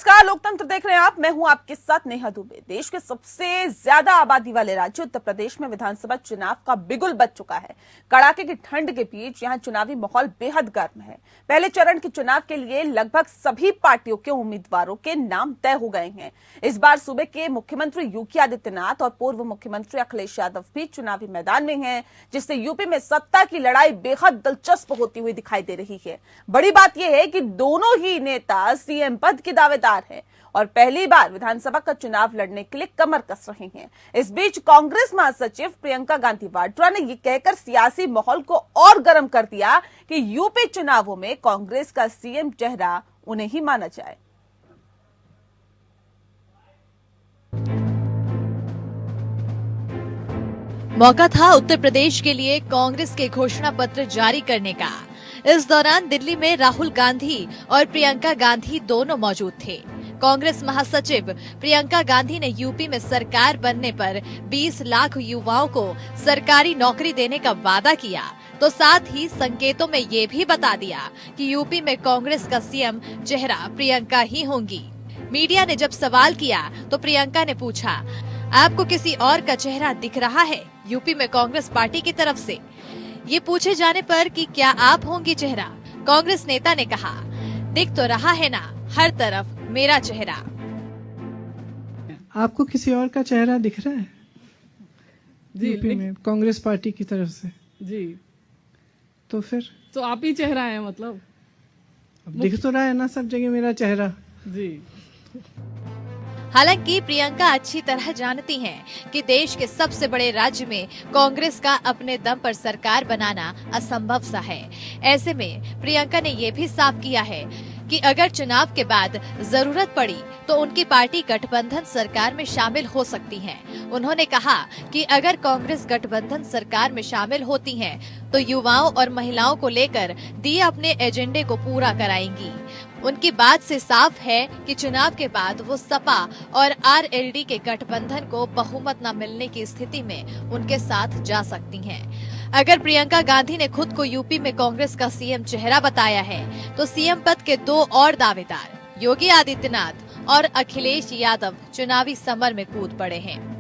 नमस्कार, लोकतंत्र देख रहे हैं आप। मैं हूं आपके साथ नेहा दुबे। देश के सबसे ज्यादा आबादी वाले राज्य उत्तर प्रदेश में विधानसभा चुनाव का बिगुल बज चुका है। कड़ाके की ठंड के बीच यहां चुनावी माहौल बेहद गर्म है। पहले चरण के चुनाव के लिए लगभग सभी पार्टियों के उम्मीदवारों के नाम तय हो गए हैं। इस बार सूबे के मुख्यमंत्री योगी आदित्यनाथ और पूर्व मुख्यमंत्री अखिलेश यादव भी चुनावी मैदान में हैं, जिससे यूपी में सत्ता की लड़ाई बेहद दिलचस्प होती हुई दिखाई दे रही है। बड़ी बात यह है कि दोनों ही नेता सीएम पद के दावेदार हैं और पहली बार विधानसभा का चुनाव लड़ने के लिए कमर कस रहे हैं। इस बीच कांग्रेस महासचिव प्रियंका गांधी वाड्रा ने यह कहकर सियासी माहौल को और गर्म कर दिया कि यूपी चुनावों में कांग्रेस का सीएम चेहरा उन्हें ही माना जाए। मौका था उत्तर प्रदेश के लिए कांग्रेस के घोषणा पत्र जारी करने का। इस दौरान दिल्ली में राहुल गांधी और प्रियंका गांधी दोनों मौजूद थे। कांग्रेस महासचिव प्रियंका गांधी ने यूपी में सरकार बनने पर 20 लाख युवाओं को सरकारी नौकरी देने का वादा किया, तो साथ ही संकेतों में ये भी बता दिया कि यूपी में कांग्रेस का सीएम चेहरा प्रियंका ही होंगी। मीडिया ने जब सवाल किया तो प्रियंका ने पूछा, आपको किसी और का चेहरा दिख रहा है यूपी में कांग्रेस पार्टी की तरफ से? ये पूछे जाने पर कि क्या आप होंगी चेहरा, कांग्रेस नेता ने कहा, दिख तो रहा है ना हर तरफ मेरा चेहरा। आपको किसी और का चेहरा दिख रहा है जी यूपी में कांग्रेस पार्टी की तरफ से? जी, तो फिर तो आप ही चेहरा है मतलब? अब दिख तो रहा है ना सब जगह मेरा चेहरा जी। हालांकि प्रियंका अच्छी तरह जानती हैं कि देश के सबसे बड़े राज्य में कांग्रेस का अपने दम पर सरकार बनाना असंभव सा है। ऐसे में प्रियंका ने ये भी साफ किया है कि अगर चुनाव के बाद जरूरत पड़ी तो उनकी पार्टी गठबंधन सरकार में शामिल हो सकती है। उन्होंने कहा कि अगर कांग्रेस गठबंधन सरकार में शामिल होती है तो युवाओं और महिलाओं को लेकर दिए अपने एजेंडे को पूरा कराएंगी। उनकी बात से साफ है कि चुनाव के बाद वो सपा और आरएलडी के गठबंधन को बहुमत न मिलने की स्थिति में उनके साथ जा सकती हैं। अगर प्रियंका गांधी ने खुद को यूपी में कांग्रेस का सीएम चेहरा बताया है तो सीएम पद के दो और दावेदार योगी आदित्यनाथ और अखिलेश यादव चुनावी समर में कूद पड़े हैं।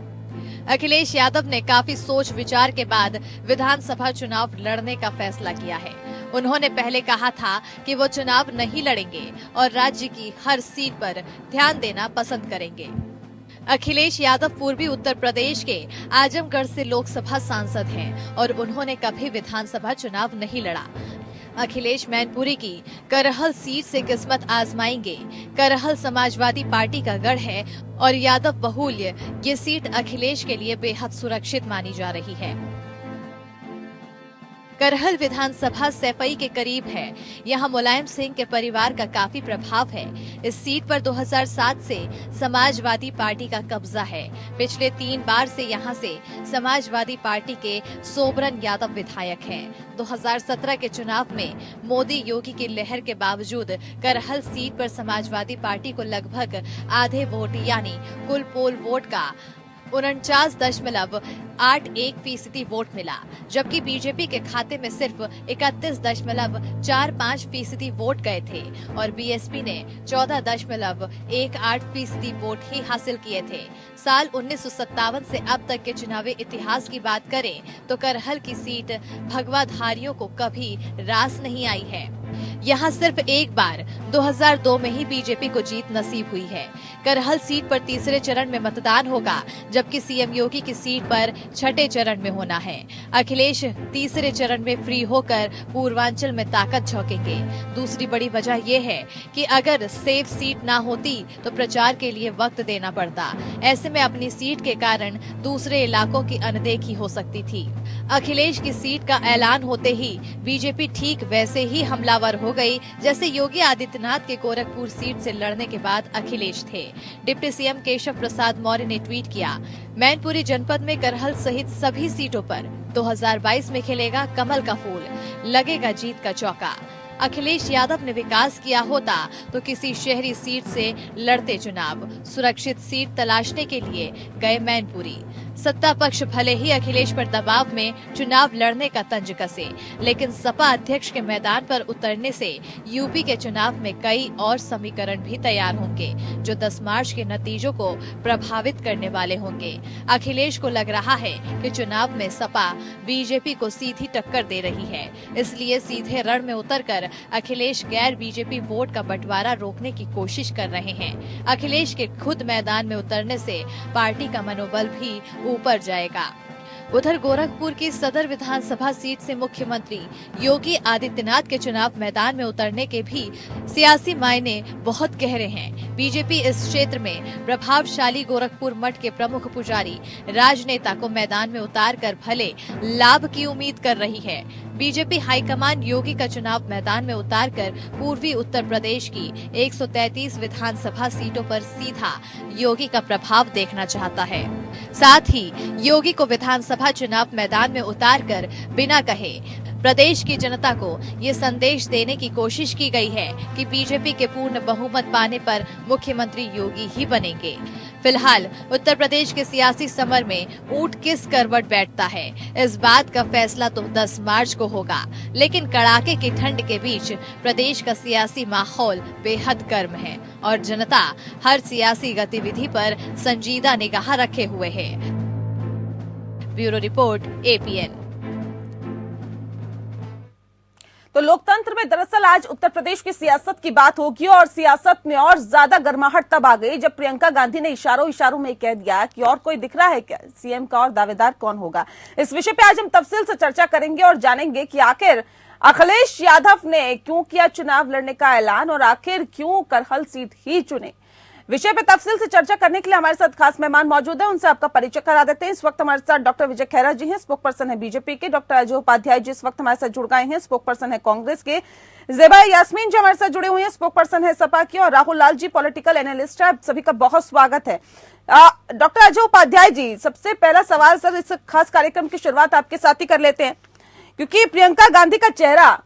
अखिलेश यादव ने काफी सोच विचार के बाद विधानसभा चुनाव लड़ने का फैसला किया है। उन्होंने पहले कहा था कि वो चुनाव नहीं लड़ेंगे और राज्य की हर सीट पर ध्यान देना पसंद करेंगे। अखिलेश यादव पूर्वी उत्तर प्रदेश के आजमगढ़ से लोकसभा सांसद हैं और उन्होंने कभी विधानसभा चुनाव नहीं लड़ा। अखिलेश मैनपुरी की करहल सीट से किस्मत आजमाएंगे। करहल समाजवादी पार्टी का गढ़ है और यादव बहुल्य ये सीट अखिलेश के लिए बेहद सुरक्षित मानी जा रही है। करहल विधानसभा सैफई के करीब है। यहाँ मुलायम सिंह के परिवार का काफी प्रभाव है। इस सीट पर 2007 से समाजवादी पार्टी का कब्जा है। पिछले 3 बार से यहाँ से समाजवादी पार्टी के सोबरन यादव विधायक हैं। 2017 के चुनाव में मोदी योगी की लहर के बावजूद करहल सीट पर समाजवादी पार्टी को लगभग आधे वोट यानी कुल पोल वोट का 49.81% वोट मिला, जबकि बीजेपी के खाते में सिर्फ 31.45% वोट गए थे और बीएसपी ने 14.18% वोट ही हासिल किए थे। साल 1957 से अब तक के चुनावी इतिहास की बात करें तो करहल की सीट भगवाधारियों को कभी रास नहीं आई है। यहाँ सिर्फ एक बार 2002 में ही बीजेपी को जीत नसीब हुई है। करहल सीट पर तीसरे चरण में मतदान होगा, जबकि सीएम योगी की सीट पर छठे चरण में होना है। अखिलेश तीसरे चरण में फ्री होकर पूर्वांचल में ताकत झोंकेंगे। दूसरी बड़ी वजह यह है कि अगर सेफ सीट ना होती तो प्रचार के लिए वक्त देना पड़ता। ऐसे में अपनी सीट के कारण दूसरे इलाकों की अनदेखी हो सकती थी। अखिलेश की सीट का ऐलान होते ही बीजेपी ठीक वैसे ही हमलावर हो गई जैसे योगी आदित्यनाथ के गोरखपुर सीट से लड़ने के बाद अखिलेश थे। डिप्टी सीएम केशव प्रसाद मौर्य ने ट्वीट किया, मैनपुरी जनपद में करहल सहित सभी सीटों पर 2022 में खिलेगा कमल का फूल, लगेगा जीत का चौका। अखिलेश यादव ने विकास किया होता तो किसी शहरी सीट से लड़ते चुनाव, सुरक्षित सीट तलाशने के लिए गए मैनपुरी। सत्ता पक्ष भले ही अखिलेश पर दबाव में चुनाव लड़ने का तंज कसे, लेकिन सपा अध्यक्ष के मैदान पर उतरने से यूपी के चुनाव में कई और समीकरण भी तैयार होंगे, जो 10 मार्च के नतीजों को प्रभावित करने वाले होंगे। अखिलेश को लग रहा है कि चुनाव में सपा बीजेपी को सीधी टक्कर दे रही है, इसलिए सीधे रण में उतरकर अखिलेश गैर बीजेपी वोट का बंटवारा रोकने की कोशिश कर रहे हैं। अखिलेश के खुद मैदान में उतरने से पार्टी का मनोबल भी ऊपर जाएगा। उधर गोरखपुर की सदर विधानसभा सीट से मुख्यमंत्री योगी आदित्यनाथ के चुनाव मैदान में उतरने के भी सियासी मायने बहुत गहरे हैं। बीजेपी इस क्षेत्र में प्रभावशाली गोरखपुर मठ के प्रमुख पुजारी राजनेता को मैदान में उतारकर भले लाभ की उम्मीद कर रही है। बीजेपी हाईकमान योगी का चुनाव मैदान में उतारकर पूर्वी उत्तर प्रदेश की 133 विधानसभा सीटों पर सीधा योगी का प्रभाव देखना चाहता है। साथ ही योगी को विधानसभा चुनाव मैदान में उतारकर बिना कहे प्रदेश की जनता को ये संदेश देने की कोशिश की गई है कि बीजेपी के पूर्ण बहुमत पाने पर मुख्यमंत्री योगी ही बनेंगे। फिलहाल उत्तर प्रदेश के सियासी समर में ऊंट किस करवट बैठता है, इस बात का फैसला तो 10 मार्च को होगा, लेकिन कड़ाके की ठंड के बीच प्रदेश का सियासी माहौल बेहद गर्म है और जनता हर सियासी गतिविधि पर संजीदा निगाह रखे हुए है। Bureau report, APN। तो लोकतंत्र में दरअसल आज उत्तर प्रदेश की सियासत की बात होगी और सियासत में और ज्यादा गर्माहट तब आ गई जब प्रियंका गांधी ने इशारों में कह दिया कि और कोई दिख रहा है क्या, सीएम का और दावेदार कौन होगा। इस विषय पे आज हम तफसील से चर्चा करेंगे और जानेंगे कि आखिर अखिलेश यादव ने क्यों किया चुनाव लड़ने का ऐलान और आखिर क्यों करहल सीट ही चुने। विषय पे तफसील से चर्चा करने के लिए हमारे साथ खास मेहमान मौजूद हैं, उनसे आपका परिचय करा देते हैं। इस वक्त हमारे साथ डॉक्टर विजय खैरा जी हैं, स्पोक पर्सन है बीजेपी के। डॉक्टर अजय उपाध्याय जी इस वक्त हमारे साथ जुड़ गए हैं, स्पोक पर्सन है कांग्रेस के। ज़ेबा यास्मीन जी हमारे साथ जुड़े हुए हैं, स्पोक पर्सन है सपा की। और राहुल लाल जी पॉलिटिकल एनालिस्ट है। आप सभी का बहुत स्वागत है। डॉक्टर अजय उपाध्याय जी, सबसे पहला सवाल सर, इस खास कार्यक्रम की शुरुआत आपके साथ ही कर लेते हैं, क्योंकि प्रियंका गांधी का चेहरा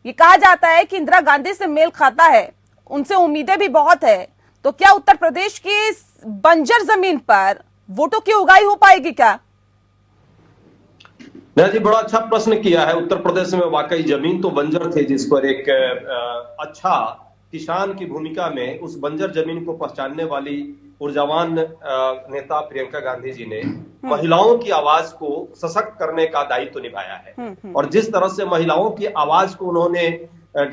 ये कहा जाता है कि इंदिरा गांधी से मेल खाता है, उनसे उम्मीदें भी बहुत है। तो क्या उत्तर प्रदेश की बंजर जमीन पर वोटों की उगाई हो पाएगी क्या? नेहा जी, बड़ा अच्छा प्रश्न किया है। उत्तर प्रदेश में वाकई जमीन तो बंजर थे, जिस पर एक अच्छा किसान की भूमिका में उस बंजर जमीन को पहचानने वाली ऊर्जावान नेता प्रियंका गांधी जी ने महिलाओं की आवाज को सशक्त करने का दायित्व निभाया है। और जिस तरह से महिलाओं की आवाज को उन्होंने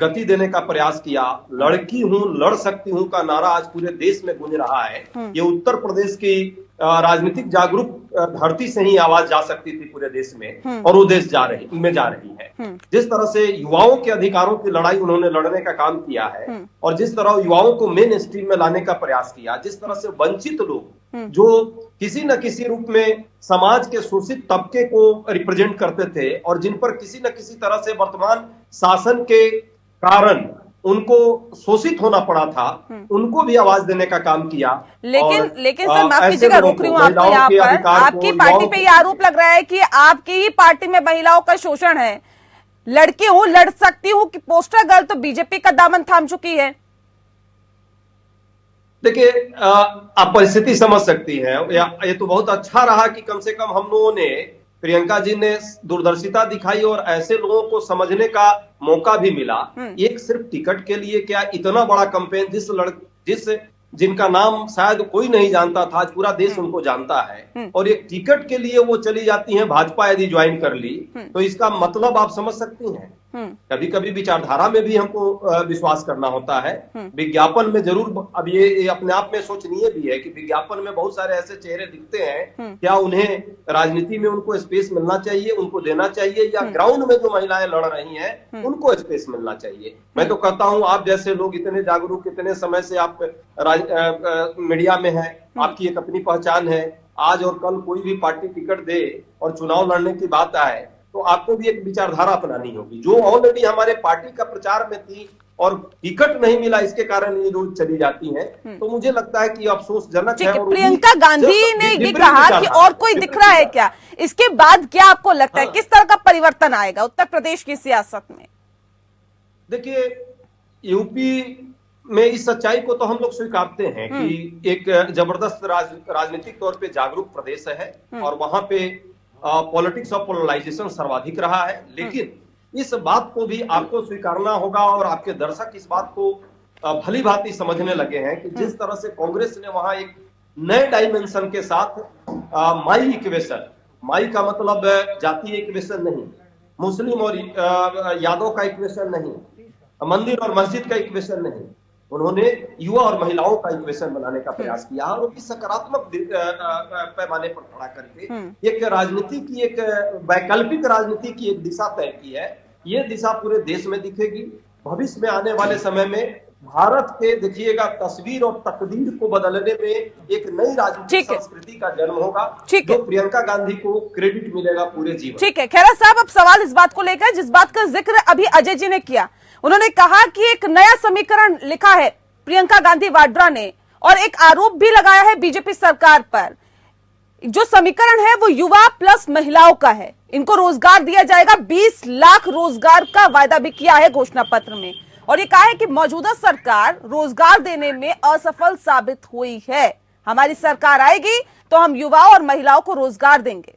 गति देने का प्रयास किया, लड़की हूं लड़ सकती हूं का नारा आज पूरे देश में गूंज रहा है। ये उत्तर प्रदेश की राजनीतिक जागरूक धरती से ही आवाज जा सकती थी पूरे देश में, और वो देश जा रही है। जिस तरह से युवाओं के अधिकारों की लड़ाई उन्होंने लड़ने का काम किया है, और जिस तरह युवाओं को मेन स्ट्रीम में लाने का प्रयास किया, जिस तरह से वंचित लोग जो किसी न किसी रूप में समाज के शोषित तबके को रिप्रेजेंट करते थे और जिन पर किसी न किसी तरह से वर्तमान शासन के कारण उनको शोषित होना पड़ा था, उनको भी आवाज देने का काम किया। लेकिन सर माफ कीजिएगा, रोक रही हूँ आपको यहाँ पर। आपकी पार्टी पे ये आरोप लग रहा है कि आपकी ही पार्टी में महिलाओं का शोषण है। लड़की हूँ लड़ सकती हूँ कि पोस्टर गर्ल तो बीजेपी का दामन थाम चुकी है। देखिए, आप परिस्थिति समझ सकती हैं। ये तो बहुत अच्छा रहा कि कम से कम हम लोगों ने, प्रियंका जी ने दूरदर्शिता दिखाई और ऐसे लोगों को समझने का मौका भी मिला। एक सिर्फ टिकट के लिए क्या इतना बड़ा कैंपेन, जिनका नाम शायद कोई नहीं जानता था, आज पूरा देश उनको जानता है, और एक टिकट के लिए वो चली जाती हैं। भाजपा यदि ज्वाइन कर ली तो इसका मतलब आप समझ सकती हैं। कभी कभी विचारधारा में भी हमको विश्वास करना होता है। विज्ञापन में जरूर, अब ये अपने आप में सोचनीय भी है कि विज्ञापन में बहुत सारे ऐसे चेहरे दिखते हैं, क्या उन्हें राजनीति में उनको स्पेस मिलना चाहिए, उनको देना चाहिए, या ग्राउंड में जो महिलाएं लड़ रही हैं उनको स्पेस मिलना चाहिए। मैं तो कहता हूं, आप जैसे लोग इतने जागरूक, इतने समय से आप मीडिया में हैं, आपकी एक अपनी पहचान है। आज और कल कोई भी पार्टी टिकट दे और चुनाव लड़ने की बात आए तो आपको भी एक विचारधारा अपनानी होगी। जो ऑलरेडी हमारे पार्टी का प्रचार में थी और टिकट नहीं मिला, इसके कारण ये रोज चली जाती हैं, तो मुझे लगता है कि अफसोसजनक है। और प्रियंका गांधी ने ये कहा कि और कोई दिख रहा है क्या, इसके बाद क्या आपको लगता है किस तरह का परिवर्तन आएगा उत्तर प्रदेश की सियासत में? देखिए, यूपी में इस सच्चाई को तो हम लोग स्वीकारते हैं कि एक जबरदस्त राजनीतिक तौर पे जागरूक प्रदेश है और वहां पे पॉलिटिक्स ऑफ पोलराइजेशन सर्वाधिक रहा है। लेकिन इस बात को भी आपको स्वीकारना होगा और आपके दर्शक इस बात को भली भांति समझने लगे हैं कि जिस तरह से कांग्रेस ने वहां एक नए डायमेंशन के साथ माई इक्वेशन, माई का मतलब जातीय इक्वेशन नहीं, मुस्लिम और यादव का इक्वेशन नहीं, मंदिर और मस्जिद का इक्वेशन नहीं, उन्होंने युवा और महिलाओं का इक्वेशन बनाने का प्रयास किया और उनकी सकारात्मक पैमाने पर खड़ा करके एक राजनीति की, एक वैकल्पिक राजनीति की एक दिशा तय की है। ये दिशा पूरे देश में दिखेगी। भविष्य में आने वाले समय में भारत के देखिएगा तस्वीर और तकदीर को बदलने में एक नई राजनीतिक संस्कृति का जन्म होगा, जो प्रियंका गांधी को क्रेडिट मिलेगा पूरे जीवन। ठीक है खैरा साहब, अब सवाल इस बात को लेकर जिस बात का जिक्र अभी अजय जी ने किया, उन्होंने कहा कि एक नया समीकरण लिखा है प्रियंका गांधी वाड्रा ने और एक आरोप भी लगाया है बीजेपी सरकार पर। जो समीकरण है वो युवा प्लस महिलाओं का है, इनको रोजगार दिया जाएगा, 20 लाख रोजगार का वायदा भी किया है घोषणा पत्र में, और ये कहा है कि मौजूदा सरकार रोजगार देने में असफल साबित हुई है, हमारी सरकार आएगी तो हम युवाओं और महिलाओं को रोजगार देंगे।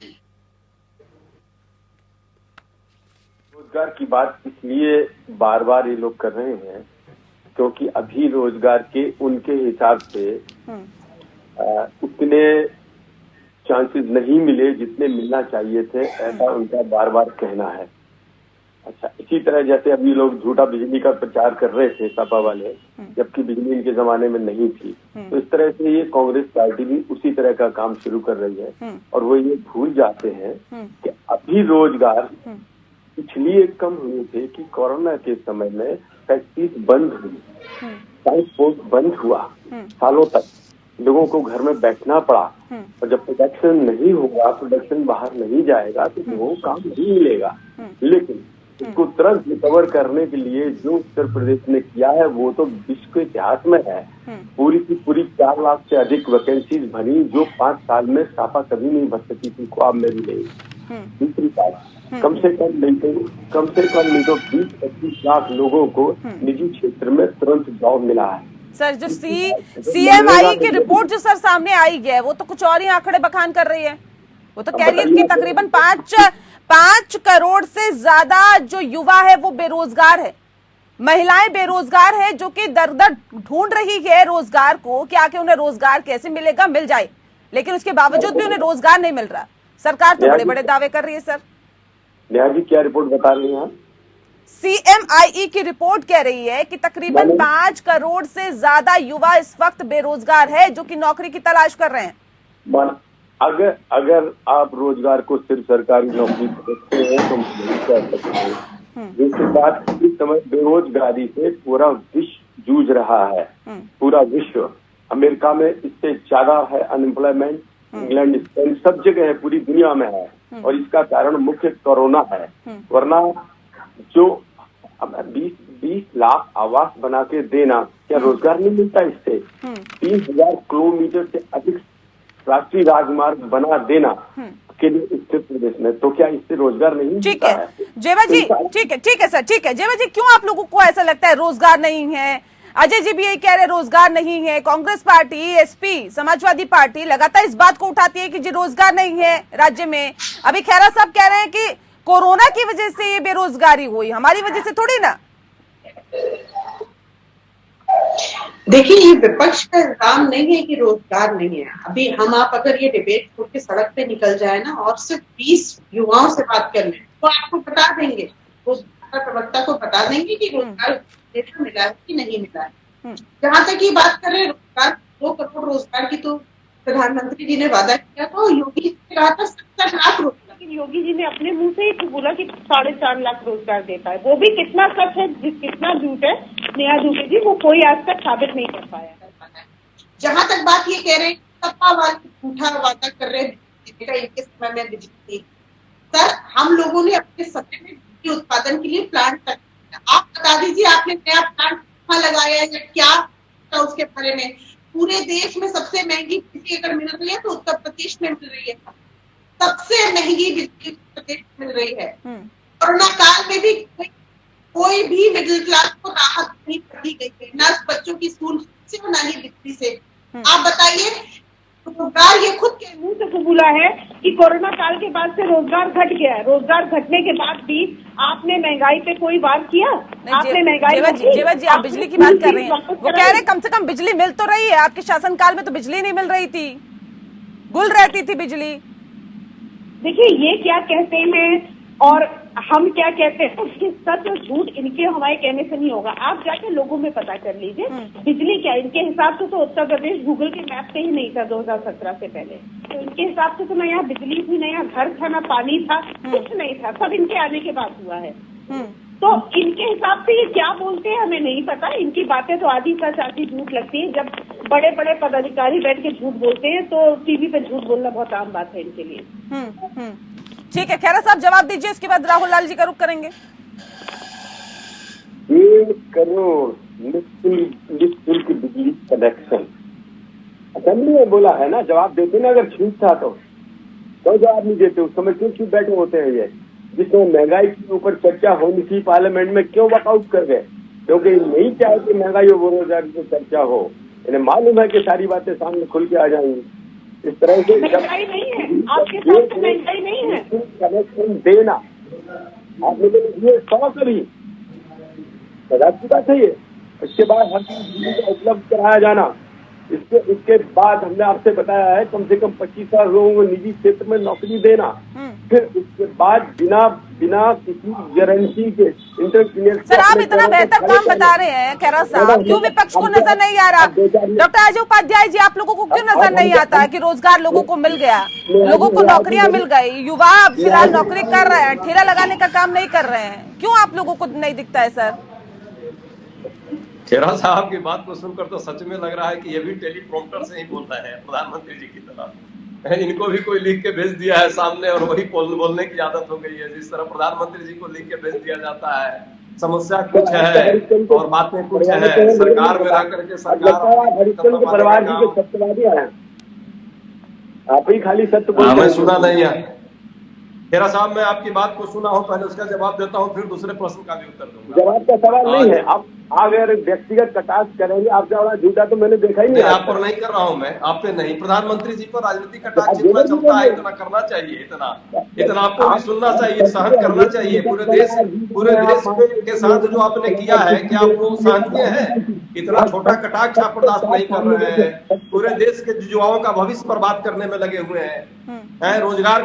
रोजगार की बात इसलिए बार बार ये लोग कर रहे हैं क्योंकि अभी रोजगार के उनके हिसाब से उतने चांसेस नहीं मिले जितने मिलना चाहिए थे, ऐसा उनका बार बार कहना है। अच्छा, इसी तरह जैसे अभी लोग झूठा बिजली का प्रचार कर रहे थे सपा वाले, जबकि बिजली इनके जमाने में नहीं थी, तो इस तरह से ये कांग्रेस पार्टी भी उसी तरह का काम शुरू कर रही है और वो ये भूल जाते हैं कि अभी रोजगार इसलिए कम हुए थे कि कोरोना के समय में फैक्ट्रीज बंद हुई, ट्रांसपोर्ट बंद हुआ, सालों तक लोगों को घर में बैठना पड़ा, और जब प्रोडक्शन नहीं होगा, प्रोडक्शन बाहर नहीं जाएगा तो लोगों को काम नहीं मिलेगा। लेकिन इसको तुरंत रिकवर करने के लिए जो उत्तर प्रदेश ने किया है वो तो विश्व के इतिहास में है। पूरी की पूरी 4 लाख से अधिक वैकेंसीज भरी, जो 5 साल में सापा कभी नहीं भर सकी थी, ख्वाब में भी नहीं। दूसरी बात, कम से कम नहीं तो 20-25 लाख लोगों को निजी क्षेत्र में तुरंत जॉब मिला है। सर, जो CMI की रिपोर्ट जो सर सामने आई है वो तो कुछ और ही आंकड़े बखान कर रही है। वो तो कह रही है कि तकरीबन 5 करोड़ से ज्यादा जो युवा है वो बेरोजगार है, महिलाएं बेरोजगार है, जो कि दर दर ढूंढ रही है रोजगार को कि आके उन्हें रोजगार कैसे मिलेगा, मिल जाए, लेकिन उसके बावजूद भी उन्हें रोजगार नहीं मिल रहा। सरकार तो बड़े बड़े दावे कर रही है। सर नेहा जी, क्या रिपोर्ट बता रही हैं? CMI की रिपोर्ट कह रही है कि तकरीबन 5 करोड़ से ज्यादा युवा इस वक्त बेरोजगार है, जो कि नौकरी की तलाश कर रहे हैं। अगर आप रोजगार को सिर्फ सरकारी नौकरी देखते हैं तो नहीं कह सकते हैं। दूसरी बात, इस समय बेरोजगारी से पूरा विश्व जूझ रहा है, पूरा विश्व। अमेरिका में इससे ज्यादा है अनएम्प्लॉयमेंट, इंग्लैंड, स्पेन, सब जगह है, पूरी दुनिया में है, और इसका कारण मुख्य कोरोना है। वरना जो 20 लाख आवास बना के देना, क्या रोजगार नहीं मिलता इससे? 30,000 किलोमीटर से अधिक राष्ट्रीय राजमार्ग बना देना के लिए उत्तर प्रदेश में, तो क्या इससे रोजगार नहीं मिलता है? जेवा जी, ठीक है सर, ठीक है जेवा जी, क्यों आप लोगों को ऐसा लगता है रोजगार नहीं है? अजय जी भी यही कह रहे रोजगार नहीं है। Congress party, SP, Samajwadi party लगातार इस बात को उठाती है कि जी रोजगार नहीं है राज्य में। अभी खैरा साहब कह रहे हैं कि कोरोना की वजह से ये बेरोजगारी हुई, हमारी वजह से थोड़ी ना। देखिए, ये विपक्ष का काम नहीं है कि रोजगार नहीं है। अभी हम आप अगर ये डिबेट छोड़ के सड़क पे निकल जाए ना और सिर्फ 20 युवाओं से बात कर लें तो आपको बता देंगे, रोजगार प्रवक्ता को बता देंगे कि रोजगार मिला है कि नहीं मिला है। जहां तक ये बात कर रहे हैं रोजगार, 2 करोड़ रोजगार की तो प्रधानमंत्री जी ने वादा किया था, योगी जी ने कहा था 70 लाख रोजगार। लेकिन योगी जी ने अपने मुंह से ही बोला कि 4.5 लाख रोजगार देता है। वो भी कितना सच है, कितना झूठ है, नेहा दुबे जी, वो कोई आज तक साबित नहीं कर पाया। जहां तक बात ये कह रहे हैं सपा वाले झूठा वादा कर रहे हैं इनके समय में बिजली, सर हम लोगों ने अपने समय में बिजली उत्पादन के लिए प्लांट तक, आप बता दीजिए आपने नया प्लांट कहाँ लगाया है या क्या था उसके बारे में? पूरे देश में सबसे महंगी बिजली अगर मिल रही है तो उत्तर प्रदेश में मिल रही है, सबसे महंगी बिजली उत्तर प्रदेश मिल रही है। कोरोना काल में भी कोई कोई भी मिडिल क्लास को राहत नहीं दी गई है, ना बच्चों की स्कूल से ना ही बिजली से। आप बताइए, रोजगार ये खुद के मुंह से कबूला है कि कोरोना काल के बाद से रोजगार घट गया है। रोजगार घटने के बाद भी आपने महंगाई पे कोई बात किया? आपने महंगाई जेवा जी आप बिजली की बात कर रहे हैं, वो कह रहे हैं कम से कम बिजली मिल तो रही है। आपके शासनकाल में तो बिजली नहीं मिल रही थी, गुल रहती थी बिजली। देखिए ये क्या कहते हैं और हम क्या कहते हैं, उसके सच और झूठ इनके हमारे कहने से नहीं होगा। आप जाके लोगों में पता कर लीजिए बिजली क्या। इनके हिसाब से तो उत्तर प्रदेश गूगल के मैप पे ही नहीं था 2017 से पहले। तो इनके हिसाब से तो ना यहाँ बिजली थी, ना यहाँ घर था, ना पानी था, कुछ नहीं था। सब इनके आने के बाद हुआ है। तो इनके हिसाब से ये क्या बोलते हैं हमें नहीं पता। इनकी बातें तो आधी सच आधी झूठ लगती है। जब बड़े बड़े पदाधिकारी बैठ के झूठ बोलते हैं तो टीवी पे झूठ बोलना बहुत आम बात है इनके लिए। ठीक है, खैरा साहब जवाब दीजिए, इसके बाद राहुल लाल जी का रुख करेंगे। 1 करोड़ निःशुल्क बिजली कनेक्शन असेंबली में बोला है ना, जवाब देते ना। अगर छूट था तो जवाब नहीं देते। उस समय क्यों बैठे होते हैं ये? जिसमें महंगाई के ऊपर चर्चा होनी थी पार्लियामेंट में, क्यों वॉकआउट कर गए? क्योंकि नहीं चाहे कि महंगाई और बेरोजगारी की चर्चा हो। इन्हें मालूम है कि सारी बातें सामने खुल के आ जाएंगी। इस तरह से महंगाई नहीं है, आपके साथ महंगाई नहीं है। कनेक्शन देना आपने तो ये 100 कभी की बात है ये। इसके बाद हर चीज का उपलब्ध कराया जाना। इसके बाद हमने आपसे बताया है कम से कम 25,000 लोगों को निजी क्षेत्र में नौकरी देना। फिर उसके बाद बिना किसी गारंटी के इंटरप्रीनियर। सर आप इतना बेहतर काम बता रहे हैं खैरा साहब, क्यों विपक्ष को नजर नहीं आ रहा? डॉक्टर अजय उपाध्याय जी, आप लोगों को क्यों नजर नहीं आता कि रोजगार लोगों को मिल गया, लोगों को नौकरियां मिल गई, युवा फिलहाल नौकरी कर रहे हैं, ठेला लगाने का काम नहीं कर रहे हैं, क्यों आप लोगों को नहीं दिखता है? सर खेरा साहब की बात को सुनकर तो सच में लग रहा है कि ये भी टेलीप्रॉम्प्टर से ही बोल रहे हैं, प्रधानमंत्री जी की तरह। इनको भी कोई लिख के भेज दिया है सामने और वही बोलने की आदत हो गई है। जिस तरह प्रधानमंत्री जी को लिख के भेज दिया जाता है, समस्या कुछ है और बातें कुछ है, सरकार में रह करके सरकार परिवार जी के सत्यवादी हैं। आप ही खाली सत्य बोल। मैं सुना नहीं है खेरा साहब, मैं आपकी बात को सुना हूं, पहले उसका जवाब देता हूं, फिर दूसरे प्रश्न का भी उत्तर दूंगा। जवाब का सवाल नहीं है। आप अगर व्यक्तिगत कटाक्ष करेंगे, आप ज्यादा झूठा तो मैंने देखा ही नहीं। आप पर नहीं कर रहा हूं मैं, आप पे नहीं। प्रधानमंत्री जी पर राजनीतिक कटाक्ष जितना चलता है इतना करना चाहिए, इतना आपको भी सुनना चाहिए, सहन करना चाहिए। पूरे देश के साथ जो आपने किया है, क्या आप लोग सहनीय है? इतना छोटा कटाक्ष आप बर्दाश्त नहीं कर रहे हैं। पूरे देश के युवाओं का भविष्य पर बात करने में लगे हुए हैं। रोजगार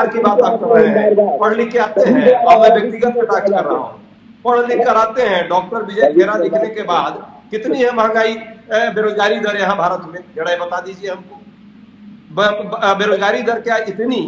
की बात आप कर रहे हैं। पढ़ लिख के आते हैं, और मैं व्यक्तिगत कटाक्ष कर रहा हूँ। पढ़ लिख कर आते हैं, डॉक्टर विजय खेरा लिखने के बाद कितनी है महंगाई, बेरोजगारी दर यहाँ भारत में? जरा बता दीजिए हमको। बेरोजगारी दर क्या इतनी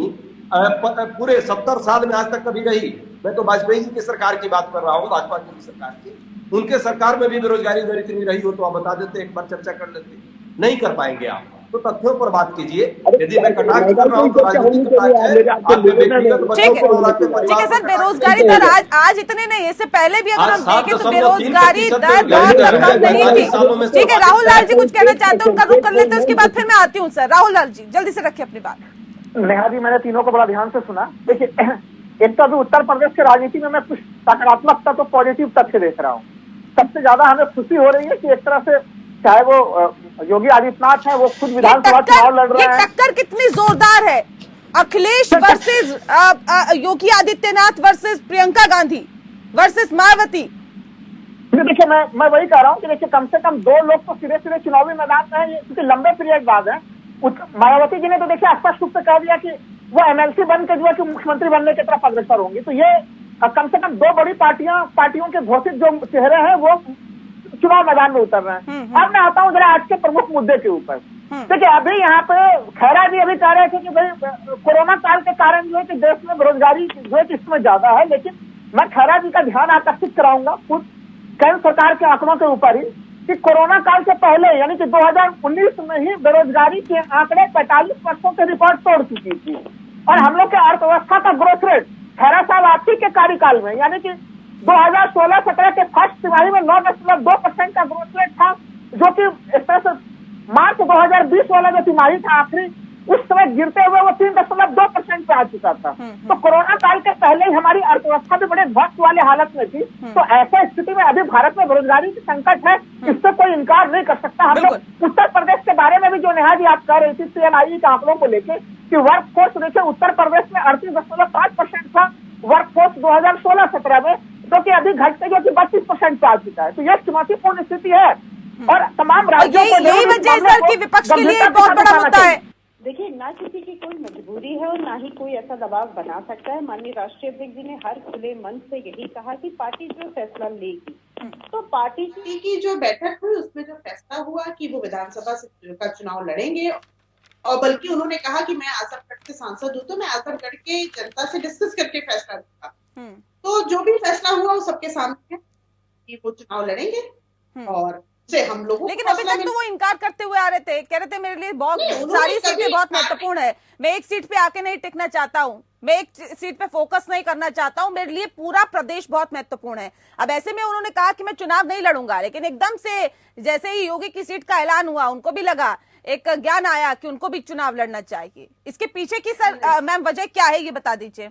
पूरे 70 साल में आज तक कभी रही? मैं तो वाजपेयी जी की सरकार की बात कर रहा हूँ, भाजपा की सरकार की। उनके सरकार में भी बेरोजगारी दर इतनी रही हो तो आप बता देते, एक बार चर्चा कर लेते। नहीं कर पाएंगे आप, तो तथ्यों पर बात कीजिए। यदि मैं कटाक्ष कर रहा हूँ तो राजनीतिक कटाक्ष है, आपके व्यक्तिगत बच्चों को और आपके परिवार। ठीक है सर, बेरोजगारी दर आज इतने नहीं, इससे पहले भी अगर हम देखें तो बेरोजगारी दर बहुत कम नहीं थी। ठीक है, राहुल लाल जी कुछ कहना चाहते हैं, उनका रुख कर लेते हैं, उसके बाद फिर मैं आती हूँ। सर राहुल लाल जी जल्दी से रखिए अपनी बात। नेहा जी, मैंने तीनों को बड़ा ध्यान से सुना। देखिए, एक तो अभी उत्तर प्रदेश की राजनीति में मैं कुछ सकारात्मकता तो पॉजिटिव तथ्य देख रहा हूँ। सबसे ज्यादा हमें खुशी हो रही है कि एक तरह से चाहे वो योगी आदित्यनाथ है, वो खुद विधानसभा चुनाव लड़ रहे हैं। टक्कर कितनी जोरदार है, Akhilesh versus Yogi Adityanath versus Priyanka Gandhi versus Mayawati. देखिए, मैं वही कह रहा हूँ कि देखिए कम से कम 2 लोग तो सीधे सीधे चुनावी मैदान में है, क्योंकि लंबे पीरियड बाद है। मायावती जी ने तो देखिए स्पष्ट रूप से कह दिया कि वो MLC बनकर जो है कि मुख्यमंत्री बनने की तरफ अग्रसर होंगी। तो ये कम से कम 2 बड़ी पार्टियों के घोषित जो चेहरे हैं वो चुनाव मैदान में उतर रहे हैं। अब मैं आता हूँ जरा आज के प्रमुख मुद्दे के ऊपर। देखिए, अभी यहाँ पे खैरा जी अभी कह रहे थे कि भाई कोरोना काल के कारण जो है कि देश में बेरोजगारी जो है कि इसमें ज्यादा है, लेकिन मैं खैरा जी का ध्यान आकर्षित कराऊंगा केंद्र सरकार के आंकड़ों के ऊपर ही कि कोरोना काल से पहले यानी कि 2019 में ही बेरोजगारी के आंकड़े 45% के रिकॉर्ड तोड़ चुकी थी। और हम लोग के अर्थव्यवस्था का ग्रोथ रेट खैरा साहब आपसी के कार्यकाल में यानी कि 2016-17 के फर्स्ट तिमाही में 9.2% का ग्रोथ रेट था, जो कि इस तरह से मार्च 2020 वाला जो तिमाही था आखिरी उस समय गिरते हुए वो 3.2% पे आ चुका था। तो कोरोना काल के पहले ही हमारी अर्थव्यवस्था भी बड़े ध्वस्त वाले हालत में थी। तो ऐसा स्थिति में अभी भारत में बेरोजगारी की संकट है, इससे कोई इनकार नहीं कर सकता। हम लोग उत्तर प्रदेश के बारे में भी जो नेहा जी आप कह रही थी CNI के आंकड़ों को लेकर कि वर्क फोर्स देखिए उत्तर प्रदेश में 38.5% था वर्क फोर्स 2016-17 में, जो कि अभी घटते जो कि 32% पे आ चुका है। तो यह चुनौतीपूर्ण स्थिति है और तमाम राज्यों को यही वजह सर की विपक्ष के लिए बहुत बड़ा मुद्दा है। देखिए, ना किसी की कोई मजबूरी है और ना ही कोई ऐसा दबाव बना सकता है। माननीय राष्ट्रीय अध्यक्ष जी ने हर खुले मन से यही कहा कि पार्टी जो फैसला लेगी, तो पार्टी की जो बैठक हुई उसमें जो फैसला हुआ कि वो विधानसभा का चुनाव लड़ेंगे, और बल्कि उन्होंने कहा कि मैं आजमगढ़ से सांसद हूँ तो मैं आजमगढ़ के जनता से डिस्कस करके फैसला लूंगा। तो जो भी फैसला हुआ वो सबके सामने है कि वो चुनाव लड़ेंगे और से हम लोगों। लेकिन अभी तक तो वो इनकार करते हुए आ रहे थे, कह रहे थे मेरे लिए बहुत सारी सीटें बहुत महत्वपूर्ण है, मैं एक सीट पे आके नहीं टिकना चाहता हूँ, मैं एक सीट पे फोकस नहीं करना चाहता हूँ, मेरे लिए पूरा प्रदेश बहुत महत्वपूर्ण है। अब ऐसे में उन्होंने कहा कि मैं चुनाव नहीं लड़ूंगा, लेकिन एकदम से जैसे ही योगी की सीट का ऐलान हुआ उनको भी लगा, एक ज्ञान आया कि उनको भी चुनाव लड़ना चाहिए। इसके पीछे की सर मैम वजह क्या है ये बता दीजिए।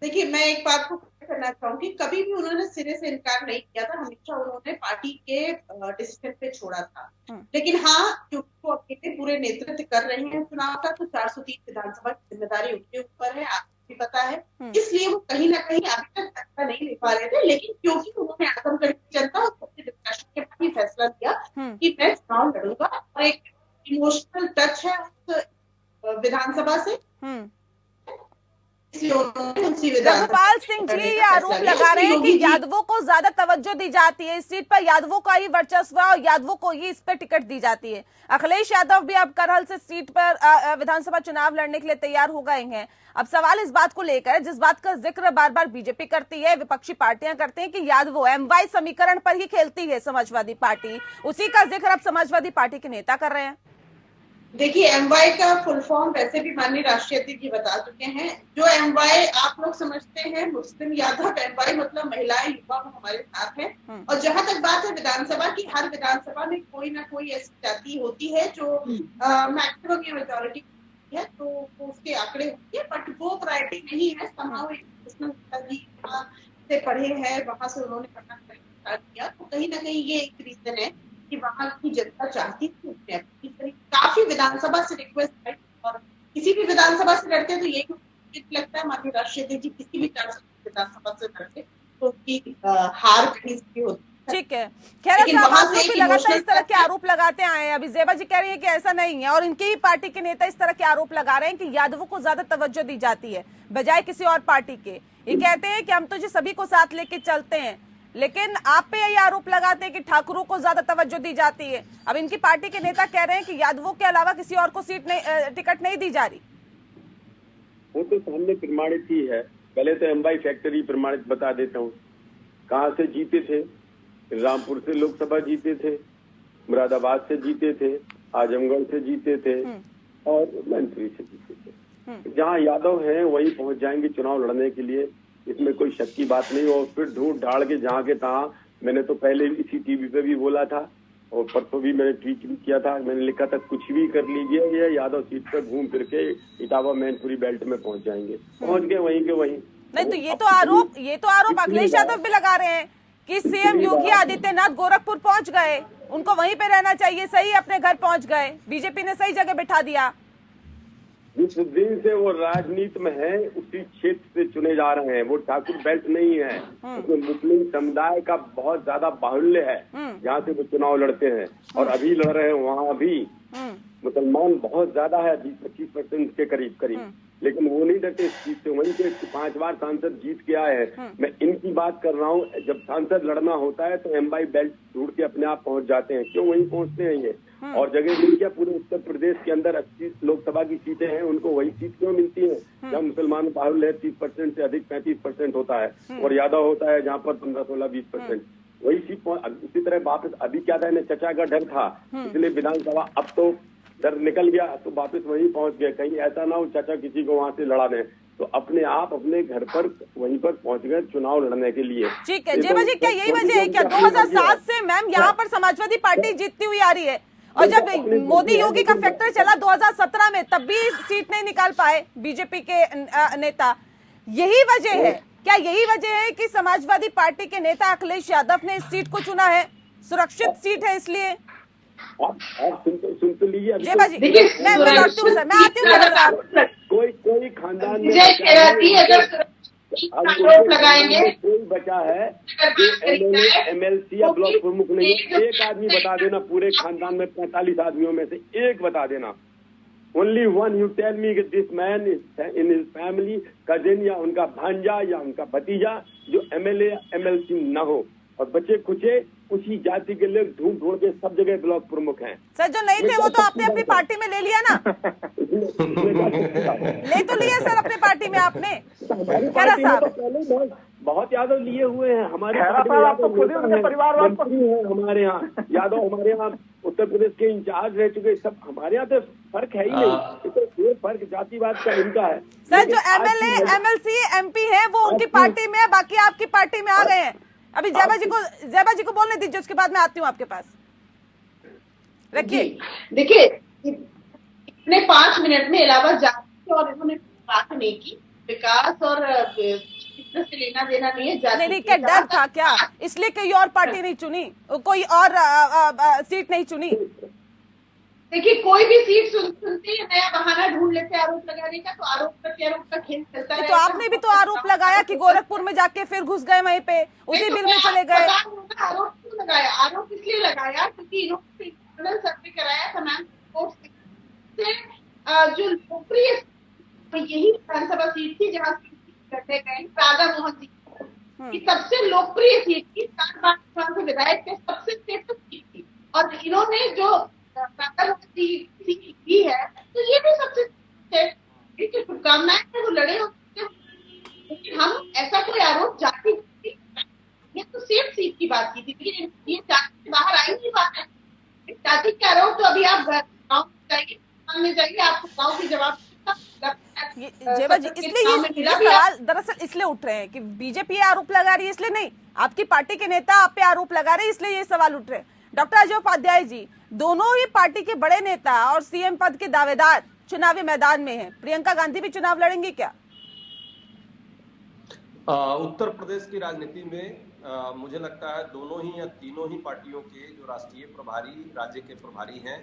देखिए, मैं एक बात को करना चाहूंगी, कभी भी उन्होंने सिरे से इनकार नहीं किया था, हमेशा उन्होंने पार्टी के डिसीजन पे छोड़ा था। लेकिन हाँ, क्योंकि वो अकेले पूरे नेतृत्व कर रहे हैं चुनाव का, तो 403 विधानसभा की जिम्मेदारी उनके ऊपर है, आपको भी पता है। इसलिए वो कहीं ना कहीं अभी तक फैसला नहीं ले पा रहे थे। लेकिन क्योंकि उन्होंने आजमगढ़ की जनता और सबसे डिस्कशन के बाद ही फैसला लिया कि मैं चुनाव लड़ूंगा, और एक इमोशनल टच है उस विधानसभा से। रघुपाल सिंह जी ये आरोप लगा रहे हैं कि यादवों को ज्यादा तवज्जो दी जाती है, इस सीट पर यादवों का ही वर्चस्व और यादवों को ही इस पर टिकट दी जाती है। अखिलेश यादव भी अब करहल से सीट पर विधानसभा चुनाव लड़ने के लिए तैयार हो गए हैं। अब सवाल इस बात को लेकर, जिस बात का जिक्र बार बार बीजेपी करती है, विपक्षी पार्टियां करते हैं कि यादवों MY समीकरण पर ही खेलती है समाजवादी पार्टी, उसी का जिक्र अब समाजवादी पार्टी के नेता कर रहे हैं। देखिए, MY का फुल फॉर्म वैसे भी माननीय राष्ट्रीय अध्यक्ष जी बता चुके हैं। जो MY आप लोग समझते हैं मुस्लिम यादव, MY मतलब महिलाएं युवा वो हमारे साथ है। और जहां तक बात है विधानसभा की, हर विधानसभा में कोई ना कोई ऐसी जाति होती है जो मैक्सिमम या मेजोरिटी है, तो उसके आंकड़े होते हैं, बट वो वैरायटी नहीं है। समाव से पढ़े हैं, वहां से उन्होंने पढ़ना स्टार्ट किया, तो कहीं ना कहीं ये एक रीजन है कि वहां की जनता चाहती थी। काफी विधानसभा से रिक्वेस्ट है, और किसी भी विधानसभा से लड़ते तो यही लगता है माननीय राष्ट्रीय अध्यक्ष जी किसी भी विधानसभा से लड़ते तो उनकी हार कहीं से होती। ठीक है, खैर आप लोग भी लगातार इस तरह के आरोप लगाते आए हैं। अभी जेबा जी कह रही है कि ऐसा नहीं है, और इनकी ही पार्टी के नेता इस तरह के आरोप लगा रहे हैं कि यादवों को ज्यादा तवज्जो दी जाती है बजाय किसी और पार्टी के। ये कहते हैं कि हम तो जी सभी को साथ लेके चलते हैं, लेकिन आप पे यही आरोप लगाते हैं कि ठाकुरों को ज्यादा तवज्जो दी जाती है। अब इनकी पार्टी के नेता कह रहे हैं कि यादवों के अलावा किसी और को टिकट नहीं दी जा रही। वो तो सामने प्रमाणित ही है। पहले तो MY फैक्ट्री प्रमाणित बता देता हूँ, कहाँ से जीते थे। रामपुर से लोकसभा जीते थे, मुरादाबाद से जीते थे, आजमगढ़ से जीते थे और मैनपुरी से जीते थे। जहाँ यादव हैं वहीं पहुंच जाएंगे चुनाव लड़ने के लिए, इसमें कोई शक की बात नहीं। और फिर ढूंढ ढाड़ के जहाँ के तहाँ, मैंने तो पहले इसी टीवी पे भी बोला था और परसों भी मैंने ट्वीट भी किया था, मैंने लिखा था कुछ भी कर लीजिए, ये यादव सीट पर घूम फिर के इटावा मैनपुरी बेल्ट में पहुंच जाएंगे। पहुंच गए वहीं के वहीं। नहीं तो ये तो आरोप अखिलेश यादव भी लगा रहे हैं कि CM योगी आदित्यनाथ गोरखपुर पहुंच गए, उनको वहीं पे रहना चाहिए, सही अपने घर पहुंच गए, बीजेपी ने सही जगह बिठा दिया। जिस दिन से वो राजनीति में है उसी क्षेत्र से चुने जा रहे हैं। वो ठाकुर बेल्ट नहीं है, उसमें मुस्लिम समुदाय का बहुत ज्यादा बाहुल्य है जहाँ से वो चुनाव लड़ते हैं। और अभी लड़ रहे हैं वहाँ भी मुसलमान बहुत ज्यादा है, 20-25% के करीब। लेकिन वो नहीं डरते इस चीज से, वहीं के 5 बार सांसद जीत के आए हैं। मैं इनकी बात कर रहा हूँ। जब सांसद लड़ना होता है तो MY बेल्ट ढूंढ के अपने आप पहुंच जाते हैं। क्यों वहीं पहुंचते हैं ये? और जगह नहीं क्या, पूरे उत्तर प्रदेश के अंदर 80 लोकसभा की सीटें हैं, उनको वही सीट क्यों मिलती है जहाँ मुसलमान बाहुल्य है? 30% से अधिक 35% होता है, और यादव होता है जहाँ पर 15-16-20%। वही सीट। उसी तरह वापस अभी क्या था, चचा का डर था इसलिए विधानसभा, अब तो डर निकल गया तो वापस वहीं पहुंच गए। कहीं ऐसा ना हो चाचा किसी को वहां से लड़ा दें, तो अपने आप अपने घर पर वहीं पर पहुंच गए चुनाव लड़ने के लिए। ठीक है जेबा जी, क्या यही वजह है क्या 2007 से मैम यहाँ पर समाजवादी पार्टी जीतती हुई आ रही है और जब मोदी योगी का फैक्टर चला 2017 में, तब भी सीट नहीं निकाल पाए बीजेपी के नेता। यही वजह है क्या? यही वजह है कि समाजवादी पार्टी के नेता अखिलेश यादव ने इस सीट को चुना है? सुरक्षित सीट है इसलिए। आप सुन तो लीजिए। जय बाजी, मैं लौटती हूँ सर, मैं आती हूँ साहब। कोई खानदान में आरोप लगाएंगे, कोई बचा है MLC या ब्लॉक प्रमुख नहीं, एक आदमी बता देना पूरे खानदान में 45 आदमियों में से एक बता देना। Only one you tell me this man in his family cousin या उनका भांजा या उनका भतीजा जो MLA MLC न हो, और बच्चे कुचे उसी जाति के लोग ढूंढ ढूंढ के सब जगह ब्लॉक प्रमुख हैं। सर जो नहीं थे वो तो आपने अपनी पार्टी में ले लिया ना। ले तो लिया सर अपनी पार्टी में आपने। खैरा साहब बहुत यादव लिए हुए हैं हमारे परिवार हमारे यहाँ यादव, हमारे यहाँ उत्तर प्रदेश के इंचार्ज रह चुके सब। हमारे यहाँ तो फर्क है ही नहीं, तो फर्क जातिवाद का इनका है। सर जो MLA MLC MP है वो उनकी पार्टी में है, बाकी आपकी पार्टी में आ गए हैं। अभी जयबा जी को बोलने दीजिए, उसके बाद मैं आती हूँ आपके पास। रखिए, देखिए इतने 5 मिनट में इलाहाबाद जाती और इन्होंने बात नहीं की। विकास और से लेना देना नहीं है। नहीं, क्या डर था क्या? इसलिए कोई और पार्टी नहीं चुनी, कोई और सीट नहीं चुनी? देखिए कोई भी सीट सुनते हैं नया बहाना ढूंढ लेते हैं आरोप लगाने का, तो आरोप का खेल चलता है। तो आपने भी तो आरोप लगाया कि गोरखपुर में जाके फिर घुस गए वहीं पे, उसी बिल में चले गए। आरोप क्यों लगाया? आरोप इसलिए लगाया क्योंकि इन्होंने इंटरनल सर्वे कराया तमाम रिपोर्ट से। जो लोकप्रिय यही विधानसभा सीट थी जहाँ करते गए राधा मोहन जी की सबसे लोकप्रिय सीट थी, 7 बार से विधायक के सबसे श्रेष्ठ सीट थी, और इन्होंने जो की है तो ये भी सबसे शुभकामनाएं वो लड़े होते। लेकिन हम ऐसा कोई आरोप जाति, ये तो सेफ सीट की बात की थी, लेकिन ये जाति से बाहर आई नहीं बात है। जाति के आरोप तो अभी आप गाँव जाइए, सामने जाइए, आपको गाँव की जवाब जेबा जी, इसलिए ये सवाल दरअसल इसलिए उठ रहे हैं कि बीजेपी आरोप लगा रही है, इसलिए नहीं, आपकी पार्टी के नेता आप पे आरोप लगा रहे हैं, इसलिए ये सवाल उठ रहे हैं। डॉक्टर अजय उपाध्याय जी, दोनों ही पार्टी के बड़े नेता और CM पद के दावेदार चुनावी मैदान में हैं। प्रियंका गांधी भी चुनाव लड़ेंगी क्या? उत्तर प्रदेश की राजनीति में मुझे लगता है दोनों ही या तीनों ही पार्टियों के जो राष्ट्रीय प्रभारी, राज्य के प्रभारी हैं,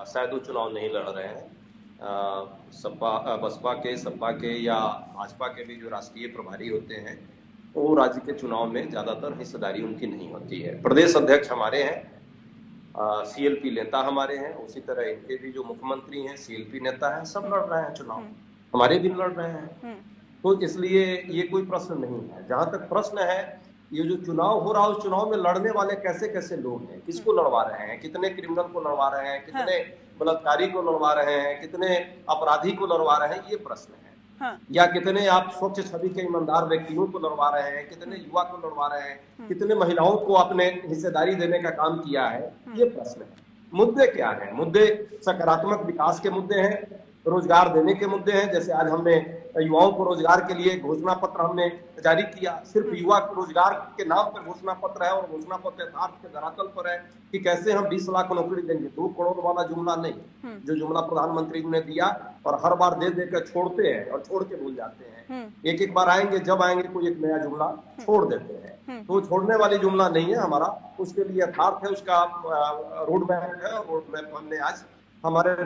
शायद वो चुनाव नहीं लड़ रहे हैं। बसपा के, सपा के या भाजपा के भी जो राष्ट्रीय प्रभारी होते हैं वो राज्य के चुनाव में ज्यादातर हिस्सेदारी उनकी नहीं होती है। प्रदेश अध्यक्ष हमारे हैं, CLP नेता हमारे हैं, उसी तरह इनके भी जो मुख्यमंत्री हैं CLP नेता हैं, सब लड़ रहे हैं चुनाव, हमारे भी लड़ रहे हैं। तो इसलिए ये कोई प्रश्न नहीं है। जहां तक प्रश्न है ये जो चुनाव हो रहा है उस चुनाव में लड़ने वाले कैसे कैसे लोग हैं, किसको लड़वा रहे हैं, कितने क्रिमिनल को लड़वा रहे हैं, कितने बलात्कारी को लड़वा रहे हैं, कितने अपराधी को लड़वा रहे हैं, ये प्रश्न है। या कितने आप स्वच्छ छवि के ईमानदार व्यक्तियों को लड़वा रहे हैं, कितने युवा को लड़वा रहे हैं, कितने महिलाओं को अपने हिस्सेदारी देने का काम किया है, ये प्रश्न है। मुद्दे क्या हैं? मुद्दे सकारात्मक विकास के मुद्दे हैं, रोजगार देने के मुद्दे हैं। जैसे आज हमने युवाओं को रोजगार के लिए घोषणा पत्र हमने जारी किया, सिर्फ युवा रोजगार के नाम पर घोषणा पत्र है, और घोषणा पत्र यथार्थ के धरातल पर है कि कैसे हम 20 लाख नौकरी देंगे। 2 करोड़ वाला जुमला नहीं, जो जुमला प्रधानमंत्री ने दिया और हर बार दे देकर छोड़ते हैं और छोड़ के भूल जाते हैं। एक बार आएंगे, जब आएंगे कोई एक नया जुमला छोड़ देते हैं, तो छोड़ने वाली जुमला नहीं है हमारा, उसके लिए यथार्थ है, उसका रोड मैप है। और रोड मैप हमने आज हमारे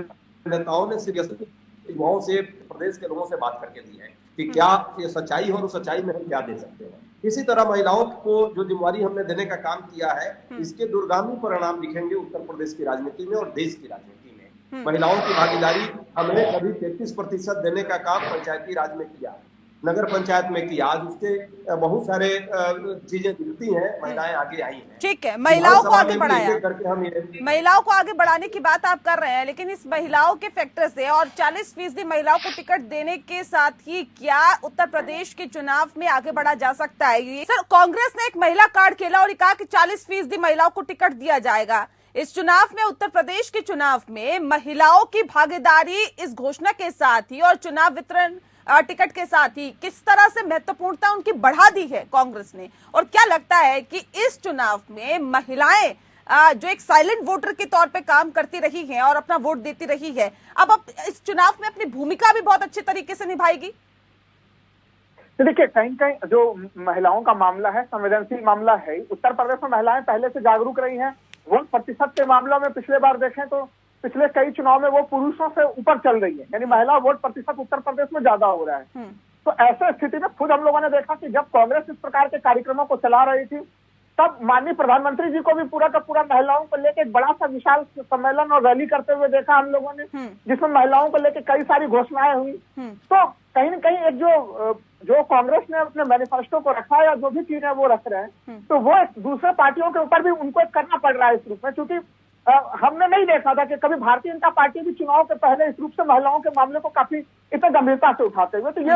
नेताओं ने सीरियसली युवाओं से, प्रदेश के लोगों से बात करके दी है कि क्या ये सच्चाई है और उस सच्चाई में हम क्या दे सकते हैं। इसी तरह महिलाओं को जो जिम्मेवारी हमने देने का काम किया है, इसके दूरगामी परिणाम दिखेंगे उत्तर प्रदेश की राजनीति में और देश की राजनीति में। महिलाओं की भागीदारी हमने कभी 33% देने का काम पंचायती राज में किया, नगर पंचायत में किया, आज उसके बहुत सारे चीजें दिखती हैं, महिलाएं आगे आई हैं। ठीक है, महिलाओं को आगे बढ़ाया, महिलाओं को आगे बढ़ाने की बात आप कर रहे हैं, लेकिन इस महिलाओं के फैक्टर से और 40% महिलाओं को टिकट देने के साथ ही क्या उत्तर प्रदेश के चुनाव में आगे बढ़ा जा सकता है? सर, कांग्रेस ने एक महिला कार्ड खेला और कहा कि 40% महिलाओं को टिकट दिया जाएगा। इस चुनाव में, उत्तर प्रदेश के चुनाव में महिलाओं की भागीदारी इस घोषणा के साथ ही और चुनाव वितरण टिकट के साथ ही किस तरह से महत्वपूर्णता उनकी बढ़ा दी है कांग्रेस ने, और क्या लगता है कि इस चुनाव में महिलाएं जो एक साइलेंट वोटर के तौर पे काम करती रही है और अपना वोट देती रही है, अब इस चुनाव में अपनी भूमिका भी बहुत अच्छे तरीके से निभाएगी। देखिए, कहीं कहीं जो महिलाओं का मामला है, संवेदनशील मामला है। उत्तर प्रदेश में महिलाएं पहले से जागरूक रही हैं। वोट प्रतिशत के मामलों में पिछले बार देखें तो पिछले कई चुनाव में वो पुरुषों से ऊपर चल रही है, यानी महिला वोट प्रतिशत उत्तर प्रदेश में ज्यादा हो रहा है। तो ऐसे स्थिति में खुद हम लोगों ने देखा कि जब कांग्रेस इस प्रकार के कार्यक्रमों को चला रही थी, तब माननीय प्रधानमंत्री जी को भी पूरा का पूरा महिलाओं को लेकर एक बड़ा सा विशाल सम्मेलन और रैली करते हुए देखा हम लोगों ने, जिसमें महिलाओं को लेकर कई सारी घोषणाएं हुई। तो कहीं न कहीं एक जो कांग्रेस ने अपने मैनिफेस्टो को रखा या जो भी चीजें वो रख रहे हैं, तो वो दूसरे पार्टियों के ऊपर भी उनको करना पड़ रहा है इस रूप में, क्योंकि हमने नहीं देखा था कि कभी भारतीय जनता पार्टी भी चुनाव के पहले इस रूप से महिलाओं के मामले को काफी इतने गंभीरता से उठाते हुए। तो ये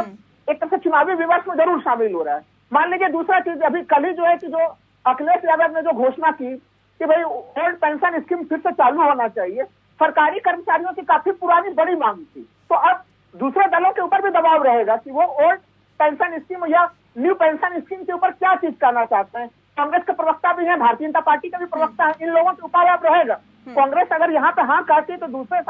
एक तरह से चुनावी विवाद में जरूर शामिल हो रहा है। मान लीजिए दूसरा चीज, अभी कल ही जो है कि जो अखिलेश यादव ने जो घोषणा की कि भाई ओल्ड पेंशन स्कीम फिर से चालू होना चाहिए, सरकारी कर्मचारियों की काफी पुरानी बड़ी मांग थी। तो अब दूसरे दलों के ऊपर भी दबाव रहेगा कि वो ओल्ड पेंशन स्कीम या न्यू पेंशन स्कीम के ऊपर क्या चीज करना चाहते हैं। कांग्रेस के प्रवक्ता भी है, भारतीय जनता पार्टी का भी प्रवक्ता है, इन लोगों के ऊपर अब रहेगा। कांग्रेस अगर यहाँ पे हाँ कहती तो दूसरे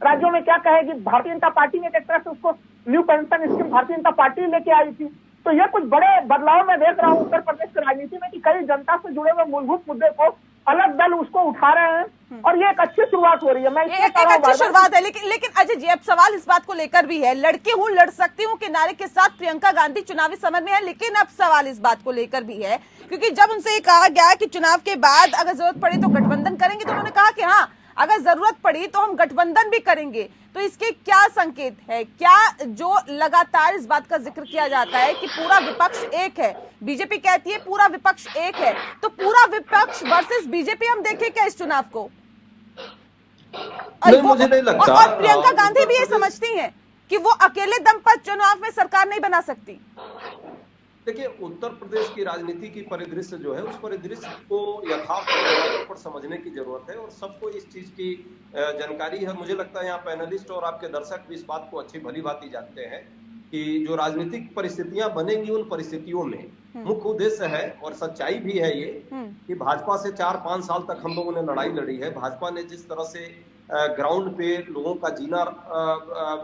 राज्यों में क्या कहेगी। भारतीय जनता पार्टी ने एक तरह से उसको new pension scheme Bharatiya Janata party लेके आई थी। तो ये कुछ बड़े बदलाव मैं देख रहा हूँ उत्तर प्रदेश की राजनीति में कि कई जनता से जुड़े हुए मूलभूत मुद्दे को अलग दल उसको उठा रहे हैं और ये एक अच्छी शुरुआत हो रही है। मैं एक अच्छी शुरुआत है, लेकिन अजय जी अब सवाल इस बात को लेकर भी है, लड़की हूँ लड़ सकती हूँ के नारे के साथ प्रियंका गांधी चुनावी समर में है, लेकिन अब सवाल इस बात को लेकर भी है क्योंकि जब उनसे ये कहा गया कि चुनाव के बाद अगर जरूरत पड़े तो गठबंधन करेंगे, तो उन्होंने कहा कि हाँ अगर जरूरत पड़ी तो हम गठबंधन भी करेंगे। तो इसके क्या संकेत है? क्या जो लगातार इस बात का जिक्र किया जाता है कि पूरा विपक्ष एक है, बीजेपी कहती है पूरा विपक्ष एक है, तो पूरा विपक्ष वर्सेस बीजेपी हम देखें क्या इस चुनाव को? मुझे नहीं लगता। और प्रियंका गांधी भी ये समझती हैं कि वो अकेले दम पर चुनाव में सरकार नहीं बना सकती। देखिए, उत्तर प्रदेश की राजनीति की परिदृश्य जो है उस परिदृश्य को यथार्थ तौर पर समझने की जरूरत है और सबको इस चीज की जानकारी है। मुझे लगता है यहाँ पैनलिस्ट और आपके दर्शक भी इस बात को अच्छी भली भांति जानते हैं कि जो राजनीतिक परिस्थितियां बनेंगी उन परिस्थितियों में मुख्य उद्देश्य है और सच्चाई भी है ये कि भाजपा से 4-5 साल तक हम लोगों ने लड़ाई लड़ी है। भाजपा ने जिस तरह से ग्राउंड पे लोगों का जीना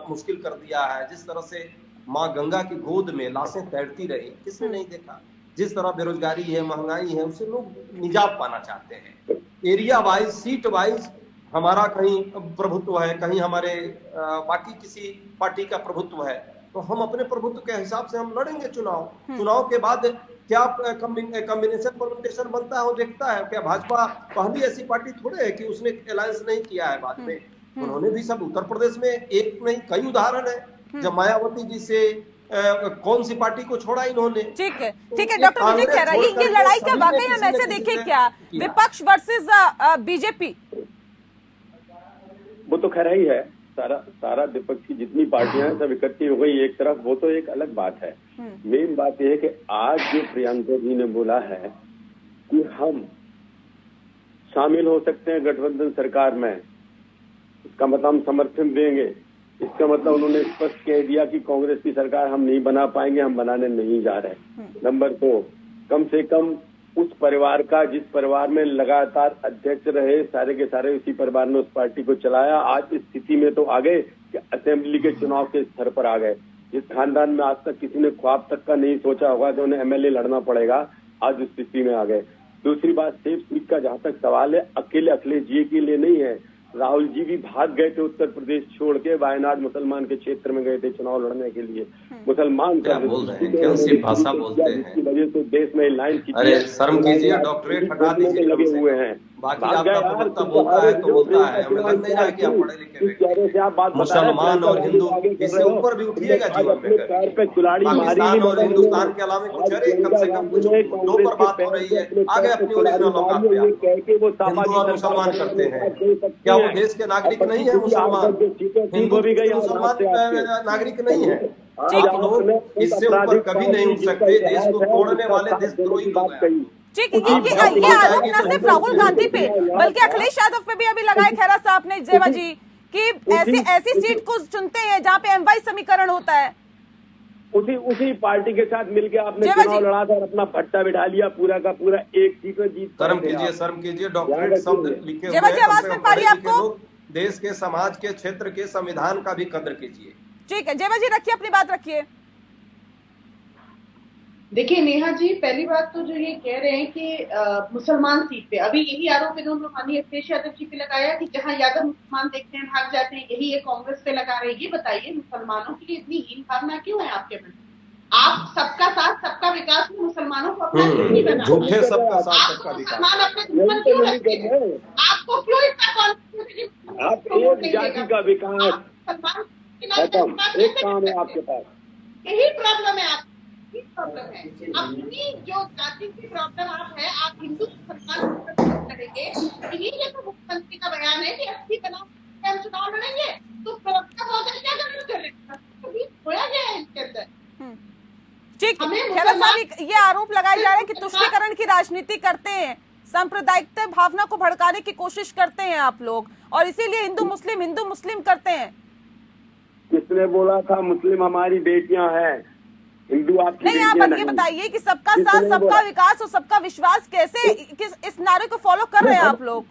मुश्किल कर दिया है, जिस तरह से माँ गंगा की गोद में लाशें तैरती रही, किसने नहीं देखा। जिस तरह बेरोजगारी है, महंगाई है, उससे लोग निजात पाना चाहते हैं। एरिया वाइज, सीट वाइज हमारा कहीं प्रभुत्व है, कहीं हमारे बाकी किसी पार्टी का प्रभुत्व है, तो हम अपने प्रभुत्व के हिसाब से हम लड़ेंगे चुनाव। चुनाव के बाद क्या कॉम्बिनेशन परमुटेशन बनता है वो देखता है। क्या भाजपा पहली ऐसी पार्टी थोड़े है कि उसने अलायंस नहीं किया है बाद में, उन्होंने भी सब। उत्तर प्रदेश में एक नहीं कई उदाहरण है जब मायावती जी से कौन सी पार्टी को छोड़ा इन्होंने। ठीक है डॉक्टर विजय कह रहा है ये लड़ाई क्या वाकई हम ऐसे देखें क्या विपक्ष वर्सेस बीजेपी? वो तो खैर ही है, सारा विपक्ष की जितनी पार्टियां हैं सब इकट्ठी हो गई एक तरफ, वो तो एक अलग बात है। मेन बात यह है कि आज जो प्रियंका जी ने बोला है कि हम शामिल हो सकते हैं गठबंधन सरकार में, इसका मतलब हम समर्थन देंगे। इसका मतलब उन्होंने स्पष्ट कह दिया कि कांग्रेस की सरकार हम नहीं बना पाएंगे, हम बनाने नहीं जा रहे। नंबर 2, कम से कम उस परिवार का जिस परिवार में लगातार अध्यक्ष रहे, सारे के सारे उसी परिवार ने उस पार्टी को चलाया, आज इस स्थिति में तो आ गए कि असेंबली के चुनाव के स्तर पर आ गए। जिस खानदान में आज तक किसी ने ख्वाब तक का नहीं सोचा होगा कि उन्हें एमएलए लड़ना पड़ेगा, आज उस स्थिति में आ गए। दूसरी बात, सेफ सीट का जहां तक सवाल है, अकेले अखिलेश जी के लिए नहीं है। राहुल जी भी भाग गए थे उत्तर प्रदेश छोड़ के, वायनाड मुसलमान के क्षेत्र में गए थे चुनाव लड़ने के लिए। मुसलमान क्या बोल रहे हैं, कौन सी भाषा बोलते हैं? जिसकी वजह से देश में लाइन अरे शर्म कीजिए, डॉक्टरेट हटा दीजिए, लगे हुए हैं। बाकी आपका प्रवक्ता बोलता है तो बोलता है, हमें लग नहीं रहा कि आप पढ़े लिखे व्यक्ति। मुसलमान और हिंदू इससे ऊपर भी उठिएगा जीवन में। पाकिस्तान और हिंदुस्तान के अलावा कुछ, अरे कम से कम कुछ मुद्दों पर बात हो रही है। आगे अपनी ओरिजिनल औकात पे हिंदू और मुसलमान करते हैं, क्या वो देश के नागरिक नहीं है? मुसलमान हिंदू मुसलमान नागरिक नहीं है। आप लोग इससे ऊपर कभी नहीं उठ सकते। देश को तोड़ने वाले देशद्रोही लोग हैं। ठीक, ये आरोप न सिर्फ राहुल गांधी पे बल्कि अखिलेश यादव पे भी अभी लगाए खैरा साहब ने, जेवा जी, कि ऐसी सीट को चुनते हैं जहां पे एमवाई समीकरण होता है। उसी पार्टी के साथ मिलके आपने जय चुनाव लड़ा था और अपना भट्टा बिठा लिया पूरा का पूरा, एक सीट में जीत। शर्म कीजिए डॉक्टरेट शब्द लिखे जय भाजी, आवाज में पा रही है आपको? देश के, समाज के, क्षेत्र के संविधान का भी कद्र कीजिए। ठीक है जय जी, रखिए अपनी बात रखिए। देखिए नेहा जी, पहली बात तो जो ये कह रहे हैं कि मुसलमान सीट पे, अभी यही आरोप इन्होंने माननीय अखिलेश यादव जी पे लगाया कि जहां यादव मुसलमान देखते हैं भाग जाते हैं, यही ये कांग्रेस पे लगा रहे हैं। ये बताइए मुसलमानों की इतनी हीन भावना क्यों है आपके मन? आप सबका साथ सबका विकास में मुसलमानों को अपना नहीं बना, झूठे सबका साथ सबका विकास, मुसलमान अपने दुश्मन क्यों रखते हैं? आपको क्यों इतना कॉन्फिडेंस? आप एक जाति का विकास, एक काम है आपके पास, यही प्रॉब्लम है आप प्रॉब्लम है अपनी जो जाति की प्रॉब्लम आप है। आप हिंदू मुसलमान करेंगे, ये तो मुख्यमंत्री का बयान है कि 80 बनाओ हम चुनाव लड़ेंगे, तो प्रवक्ता महोदय क्या करेंगे? होया गया है इसके अंदर। ठीक है खैरा साहब, ये आरोप लगाए जा रहे हैं कि तुष्टीकरण की राजनीति करते हैं, सांप्रदायिकता भावना को भड़काने की कोशिश करते हैं आप लोग, और इसीलिए हिंदू मुस्लिम करते हैं। किसने बोला था मुस्लिम हमारी बेटियां हैं, हिंदू आपकी नहीं? आप ये बताइए कि सबका साथ सबका विकास और सबका विश्वास कैसे इस नारे को फॉलो कर रहे हैं आप लोग?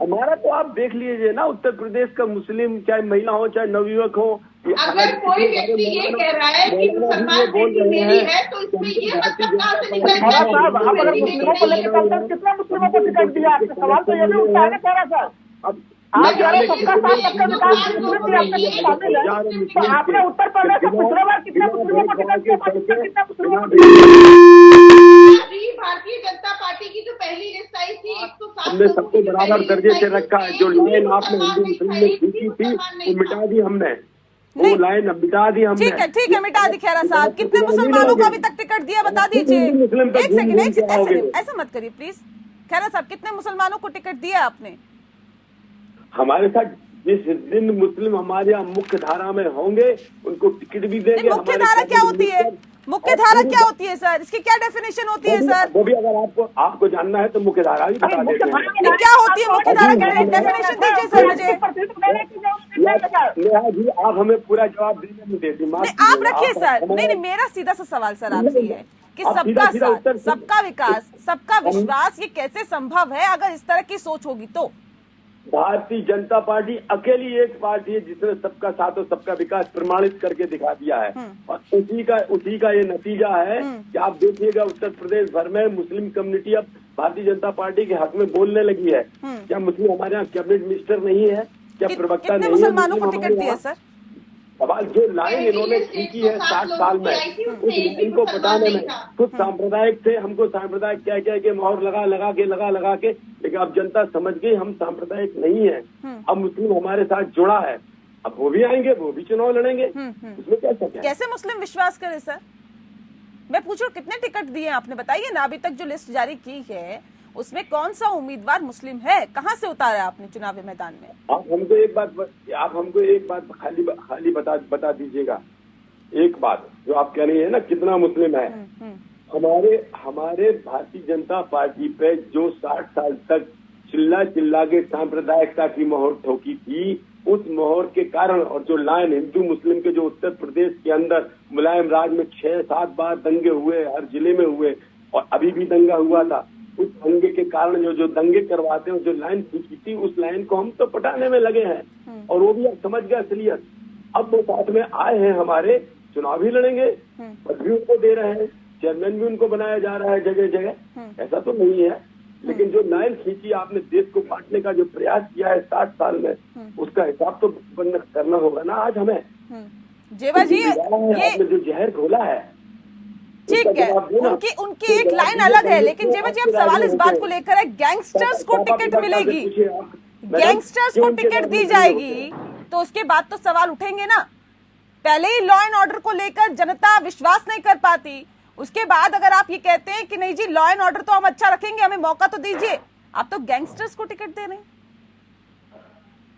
हमारा तो आप देख लीजिए ना, उत्तर प्रदेश का मुस्लिम, चाहे महिला हो चाहे नवयुवक हो, अगर कोई व्यक्ति ये कह रहा है कि मुसलमान बेटी मेरी है, तो इसमें ये मतलब कहाँ से निकल खैरा साहब, आप अगर मुस्लिमों को लेकर चलते हैं, कितने मुस्लिमों को टिकट दिया? आपके सवाल तो ये भी उठता है ना खैरा साहब। आप कह रहे हैं सबका साथ सबका विकास, शामिल है, तो आपने उत्तर प्रदेश से पिछले बार कितने मुस्लिमों को टिकट दिया? कितने मुस्लिमों को? भारतीय जनता पार्टी की जो पहली लिस्ट आई थी 107, हमने सबको बराबर दर्जे से रखा है। जो लाइन आपने हिंदू मुस्लिम में खींची थी वो मिटा दी हमने, वो लाइन मिटा दी हमने। ठीक है मिटा दी। खैरा साहब, कितने मुसलमानों को अभी तक टिकट दिया बता दीजिए। एक सेकंड, ऐसा मत करिए प्लीज। खैरा साहब, कितने मुसलमानों को टिकट दिया आपने? हमारे साथ जिस दिन मुस्लिम हमारे यहाँ मुख्य धारा में होंगे उनको टिकट भी देंगे। मुख्य धारा क्या होती है? मुख्य धारा क्या होती है सर? इसकी क्या डेफिनेशन होती है सर? वो भी अगर आपको जानना है तो मुख्य धारा भी बता देते हैं। क्या होती है मुख्य धारा की डेफिनेशन दीजिए सर मुझे। नेहा जी, आप हमें पूरा जवाब देने नहीं देती। आप रखिए सर। नहीं, मेरा सीधा सा सवाल सर आपसे है कि सबका साथ सबका विकास सबका विश्वास ये कैसे संभव है अगर इस तरह की सोच होगी तो? भारतीय जनता पार्टी अकेली एक पार्टी है जिसने सबका साथ और सबका विकास प्रमाणित करके दिखा दिया है, और उसी का ये नतीजा है कि आप देखिएगा उत्तर प्रदेश भर में मुस्लिम कम्युनिटी अब भारतीय जनता पार्टी के हक में बोलने लगी है। क्या मुस्लिम हमारे यहाँ कैबिनेट मिनिस्टर नहीं है? क्या प्रवक्ता नहीं है? मुसलमानों को टिकट दिया सर? सवाल जो लाइन इन्होंने खींची है 60 साल में, उस लाइन को बताने में खुद सांप्रदायिक थे, हमको सांप्रदायिक कह के मोहर लगा के, लेकिन अब जनता समझ गई हम सांप्रदायिक नहीं है। अब मुस्लिम हमारे साथ जुड़ा है, अब वो भी आएंगे, वो भी चुनाव लड़ेंगे, उसमें क्या शक है? कैसे मुस्लिम विश्वास करे सर? मैं पूछ रहा हूँ कितने टिकट दिए आपने, बताइए ना। अभी तक जो लिस्ट जारी की है उसमें कौन सा उम्मीदवार मुस्लिम है? कहाँ से उतारा आपने चुनावी मैदान में? आप हमको एक बात खाली बता दीजिएगा। एक बात जो आप कह रही है ना कितना मुस्लिम है, हमारे भारतीय जनता पार्टी पे जो 60 साल तक चिल्ला के सांप्रदायिकता की मोहर ठोकी थी, उस मोहर के कारण, और जो लाइन हिंदू मुस्लिम के जो उत्तर प्रदेश के अंदर मुलायम राज में 6-7 बार दंगे हुए, हर जिले में हुए, और अभी भी दंगा हुआ था, उस दंगे के कारण जो दंगे करवाते हैं, जो लाइन खींची थी, उस लाइन को हम तो पटाने में लगे हैं, और वो भी अब समझ गया असलियत। अब वो साथ में आए हैं, हमारे चुनाव भी लड़ेंगे, पद भी उनको दे रहे हैं, चेयरमैन भी उनको बनाया जा रहा है जगह जगह। ऐसा तो नहीं है, लेकिन जो लाइन खींची आपने, देश को बांटने का जो प्रयास किया है 60 साल में, उसका हिसाब तो करना होगा ना आज हमें। जेवा जी, ये जो जहर घोला है, ठीक है, उनकी एक लाइन अलग है, लेकिन जेवा जी अब सवाल इस बात को लेकर है, गैंगस्टर्स को टिकट मिलेगी, गैंगस्टर्स को टिकट दी जाएगी, तो उसके बाद तो सवाल उठेंगे ना। पहले ही लॉ एंड ऑर्डर को लेकर जनता विश्वास नहीं कर पाती, उसके बाद अगर आप ये कहते हैं कि नहीं जी लॉ एंड ऑर्डर तो हम अच्छा रखेंगे, हमें मौका तो दीजिए, आप तो गैंगस्टर्स को टिकट दे रहे हैं।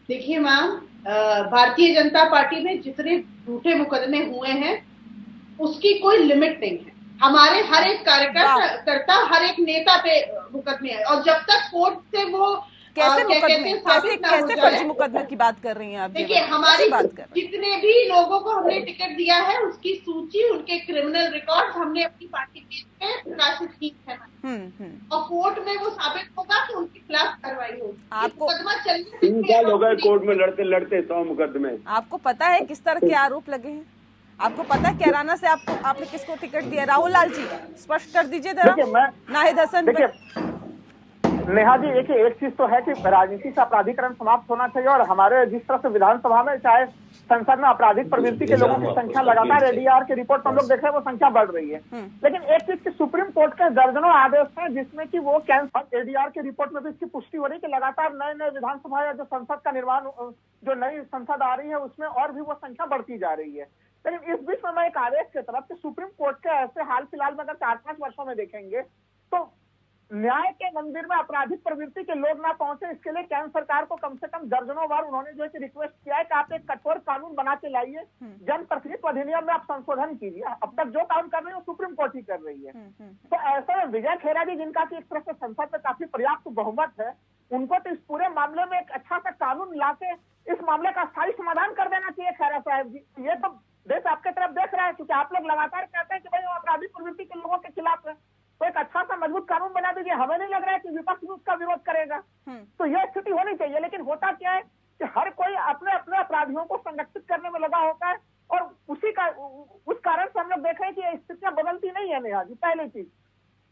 देखिए मैम, भारतीय जनता पार्टी में जितने झूठे मुकदमे हुए हैं उसकी कोई लिमिट नहीं है। हमारे हर एक कार्यकर्ता, हर एक नेता पे मुकदमे है, और जब तक कोर्ट से वो कैसे क्या कहते मुकदमे, हैं, कैसे साबित ना हो कैसे जाए। फर्जी मुकदमे की बात कर रही हैं आप? देखिए जी, हमारी कैसी बात कर रही हैं? जितने भी लोगों को हमने टिकट दिया है उसकी सूची, उनके क्रिमिनल रिकॉर्ड हमने अपनी पार्टी पेज पे प्रकाशित की है और कोर्ट में वो साबित होगा कि उनके खिलाफ कार्रवाई होगी। आपको मुकदमा चलने 3 साल हो गए कोर्ट में लड़ते लड़ते 100 मुकदमे। आपको पता है किस तरह के आरोप लगे हैं? आपको पता है कैराना से आपने किसको टिकट दिया? राहुल लाल जी, स्पष्ट कर दीजिए जरा। देखिए मैं नाहिद हसन देखिए नेहा जी, देखिए एक चीज तो है कि राजनीति से अपराधीकरण समाप्त होना चाहिए और हमारे जिस तरह से विधानसभा में चाहे संसद में आपराधिक प्रवृत्ति के लोगों की संख्या लगातार एडीआर के रिपोर्ट में हम लोग देख रहे हैं वो संख्या बढ़ रही है, लेकिन एक चीज की सुप्रीम कोर्ट के दर्जनों आदेश हैं जिसमें कि वो कैंसर एडीआर के रिपोर्ट में भी इसकी पुष्टि हो रही है कि लगातार नए नए विधानसभा या जो संसद का निर्माण, जो नई संसद आ रही है उसमें और भी वो संख्या बढ़ती जा रही है। लेकिन इस बीच में मैं एक आदेश की तरफ से सुप्रीम कोर्ट के ऐसे हाल फिलहाल में अगर 4-5 वर्षों में देखेंगे तो न्याय के मंदिर में आपराधिक प्रवृत्ति के लोग ना पहुंचे, इसके लिए केंद्र सरकार को कम से कम दर्जनों बार उन्होंने जो है कि रिक्वेस्ट किया है कि आप एक कठोर कानून बना के लाइए, जनप्रतिनिधित्व अधिनियम में आप संशोधन कीजिए। अब तक जो काम कर रही है वो सुप्रीम कोर्ट ही कर रही है। तो ऐसे में विजय खेरा जी, जिनका की एक तरह से संसद में काफी पर्याप्त बहुमत है, उनको तो इस पूरे मामले में एक अच्छा सा कानून लाके इस मामले का स्थायी समाधान कर देना चाहिए। खेरा साहब जी, ये तो देश आपके तरफ देख रहा है, क्योंकि आप लोग लगातार कहते हैं कि भाई वो आपराधिक प्रवृत्ति के लोगों के खिलाफ है, तो एक अच्छा सा मजबूत कानून बना दीजिए। हमें नहीं लग रहा है कि विपक्ष भी उसका विरोध करेगा। तो यह स्थिति होनी चाहिए, लेकिन होता क्या है कि हर कोई अपने अपने अपराधियों को संरक्षित करने में लगा होता है और उस कारण से हम लोग देख रहे हैं कि ये स्थितियां बदलती नहीं है नेहा जी, पहली चीज।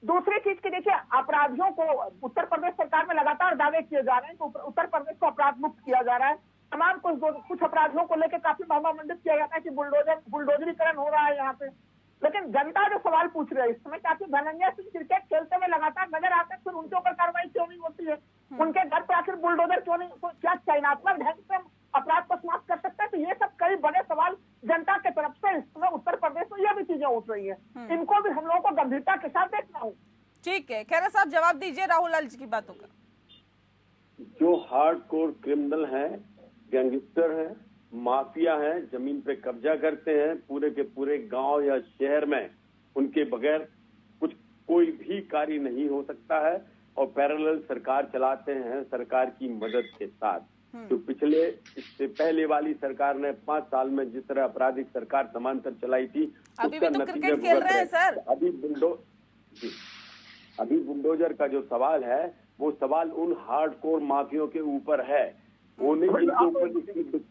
दूसरी चीज की देखिए, अपराधियों को उत्तर प्रदेश सरकार में लगातार दावे किए जा रहे हैं कि उत्तर प्रदेश को अपराध मुक्त किया जा रहा है। तमाम कुछ अपराधियों को लेकर काफी महिमामंडित किया जाता है कि बुलडोजरीकरण हो रहा है यहाँ पे, लेकिन जनता जो सवाल पूछ रही है इस समय, काफी धनंजय सिंह क्रिकेट खेलते हुए लगातार नजर आते हैं, फिर उनके ऊपर कार्रवाई क्यों नहीं होती है? उनके घर पर आखिर बुलडोजर क्यों नहीं? क्या चयनात्मक ढंग से अपराध को समाप्त कर सकते हैं? तो ये सब कई बड़े सवाल जनता के तरफ से इस समय उत्तर प्रदेश में यह भी चीजें उठ रही है, इनको भी हम लोगों को गंभीरता के साथ देखना हो। ठीक है, खेरा साहब जवाब दीजिए राहुल लाल जी की बातों का। जो हार्डकोर क्रिमिनल हैं, गैंगस्टर हैं, माफिया हैं, जमीन पे कब्जा करते हैं, पूरे के पूरे गांव या शहर में उनके बगैर कोई भी कार्य नहीं हो सकता है और पैरेलल सरकार चलाते हैं सरकार की मदद के साथ। तो इससे पहले वाली सरकार ने 5 साल में जिस तरह आपराधिक सरकार समांतर चलाई थी, अभी भी तो क्रिकेट खेल रहे हैं सर। अभी बुलडोजर का जो सवाल है वो सवाल उन हार्डकोर माफियों के ऊपर है, वो नहीं जिनके ऊपर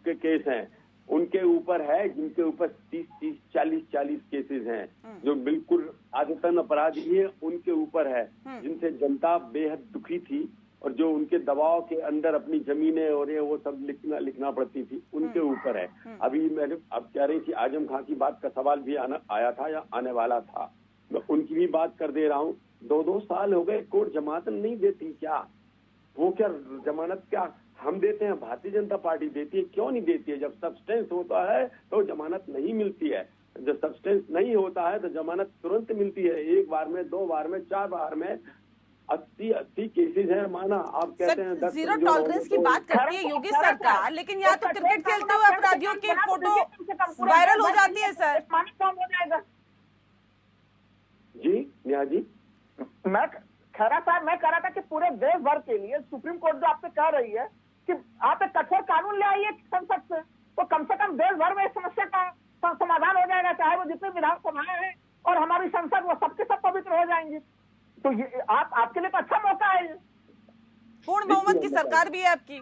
के केस हैं, उनके ऊपर है जिनके ऊपर 30-30, 40-40 केसेस हैं, जो बिल्कुल आदतन अपराधी है, उनके ऊपर है, जिनसे जनता बेहद दुखी थी और जो उनके दबाव के अंदर अपनी जमीनें और ये वो सब लिखना पड़ती थी, उनके ऊपर है। अभी मैंने अब कह रही थी आजम खां की बात का सवाल भी आया था या आने वाला था, मैं उनकी भी बात कर दे रहा हूँ। 2-2 साल हो गए कोर्ट जमानत नहीं देती, क्या वो क्या जमानत क्या हम देते हैं, भारतीय जनता पार्टी देती है? क्यों नहीं देती है? जब सब्सटेंस होता है तो जमानत नहीं मिलती है, जब सब्सटेंस नहीं होता है तो जमानत तुरंत मिलती है। 1 बार में, 2 बार में, 4 बार में 80 केसेस हैं। माना आप कहते हैं 10 जीरो टॉलरेंस की बात करती है योगी सरकार, लेकिन यहाँ तो क्रिकेट खेलते हुए अपराधियों की फोटो वायरल हो जाती है सर। जी नेहा जी, मैं खैरा साहब मैं कह रहा था कि पूरे देश भर के लिए सुप्रीम कोर्ट जो आपसे कह रही है कि आप एक कठोर कानून ले आइए संसद से, तो कम से कम देश भर में इस समस्या का समाधान हो जाएगा, चाहे वो जितने विधानसभाएं हैं और हमारी संसद वो सबके सब पवित्र हो जाएंगी। तो ये आपके लिए तो अच्छा मौका है। पूर्ण बहुमत की सरकार भी है आपकी।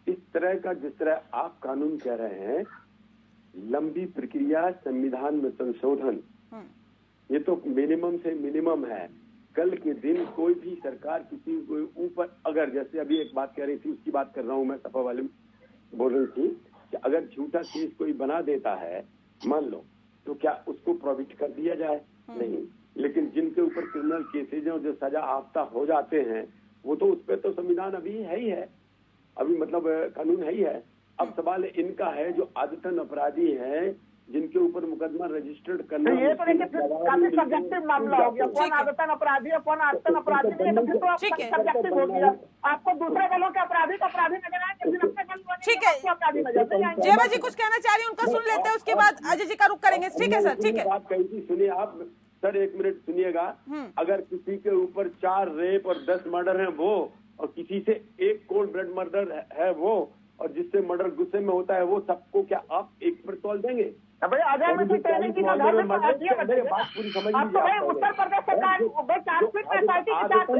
इस तरह का जिस तरह आप कानून कह रहे हैं, लंबी प्रक्रिया, संविधान में संशोधन, ये तो मिनिमम से मिनिमम है। कल के दिन कोई भी सरकार किसी के ऊपर, अगर जैसे अभी एक बात कह रही थी उसकी बात कर रहा हूं मैं, सपा वाले बोल रही थी कि अगर झूठा केस कोई बना देता है मान लो, तो क्या उसको प्रोहिबिट कर दिया जाए? नहीं। लेकिन जिनके ऊपर क्रिमिनल केसेज हैं और जो सजा आफ्ता हो जाते हैं, वो तो उस पर तो संविधान अभी है ही है, अभी मतलब कानून है ही है। अब सवाल इनका है जो आदतन अपराधी हैं, जिनके ऊपर मुकदमा रजिस्टर्ड करना, ये तो देखिए काफी सब्जेक्टिव मामला हो गया, कौन आदतन अपराधी है कौन आदतन अपराधी नहीं, तो फिर तो सब्जेक्टिव हो गया। आपको दूसरे दलों के अपराधी नजर आएंगे, फिर अपने दल ठीक है। अपराधी नजर नहीं आएंगे। जयवा जी कुछ कहना चाह रही है, उनका सुन लेते हैं, उसके बाद अजय जी का रुख करेंगे। ठीक है सर, ठीक है। बात कही थी, सुनिए आप, सर 1 मिनट सुनिएगा, अगर किसी के ऊपर 4 रेप और 10 मर्डर है वो, और किसी से 1 कोल्ड ब्लड मर्डर है वो, और जिससे मर्डर गुस्से में होता है वो, सबको क्या आप एक पर तोल देंगे? भाई अजय मिश्र ट्रेनिंग की घर में बात पूरी समझ अब तो भाई उत्तर प्रदेश सरकार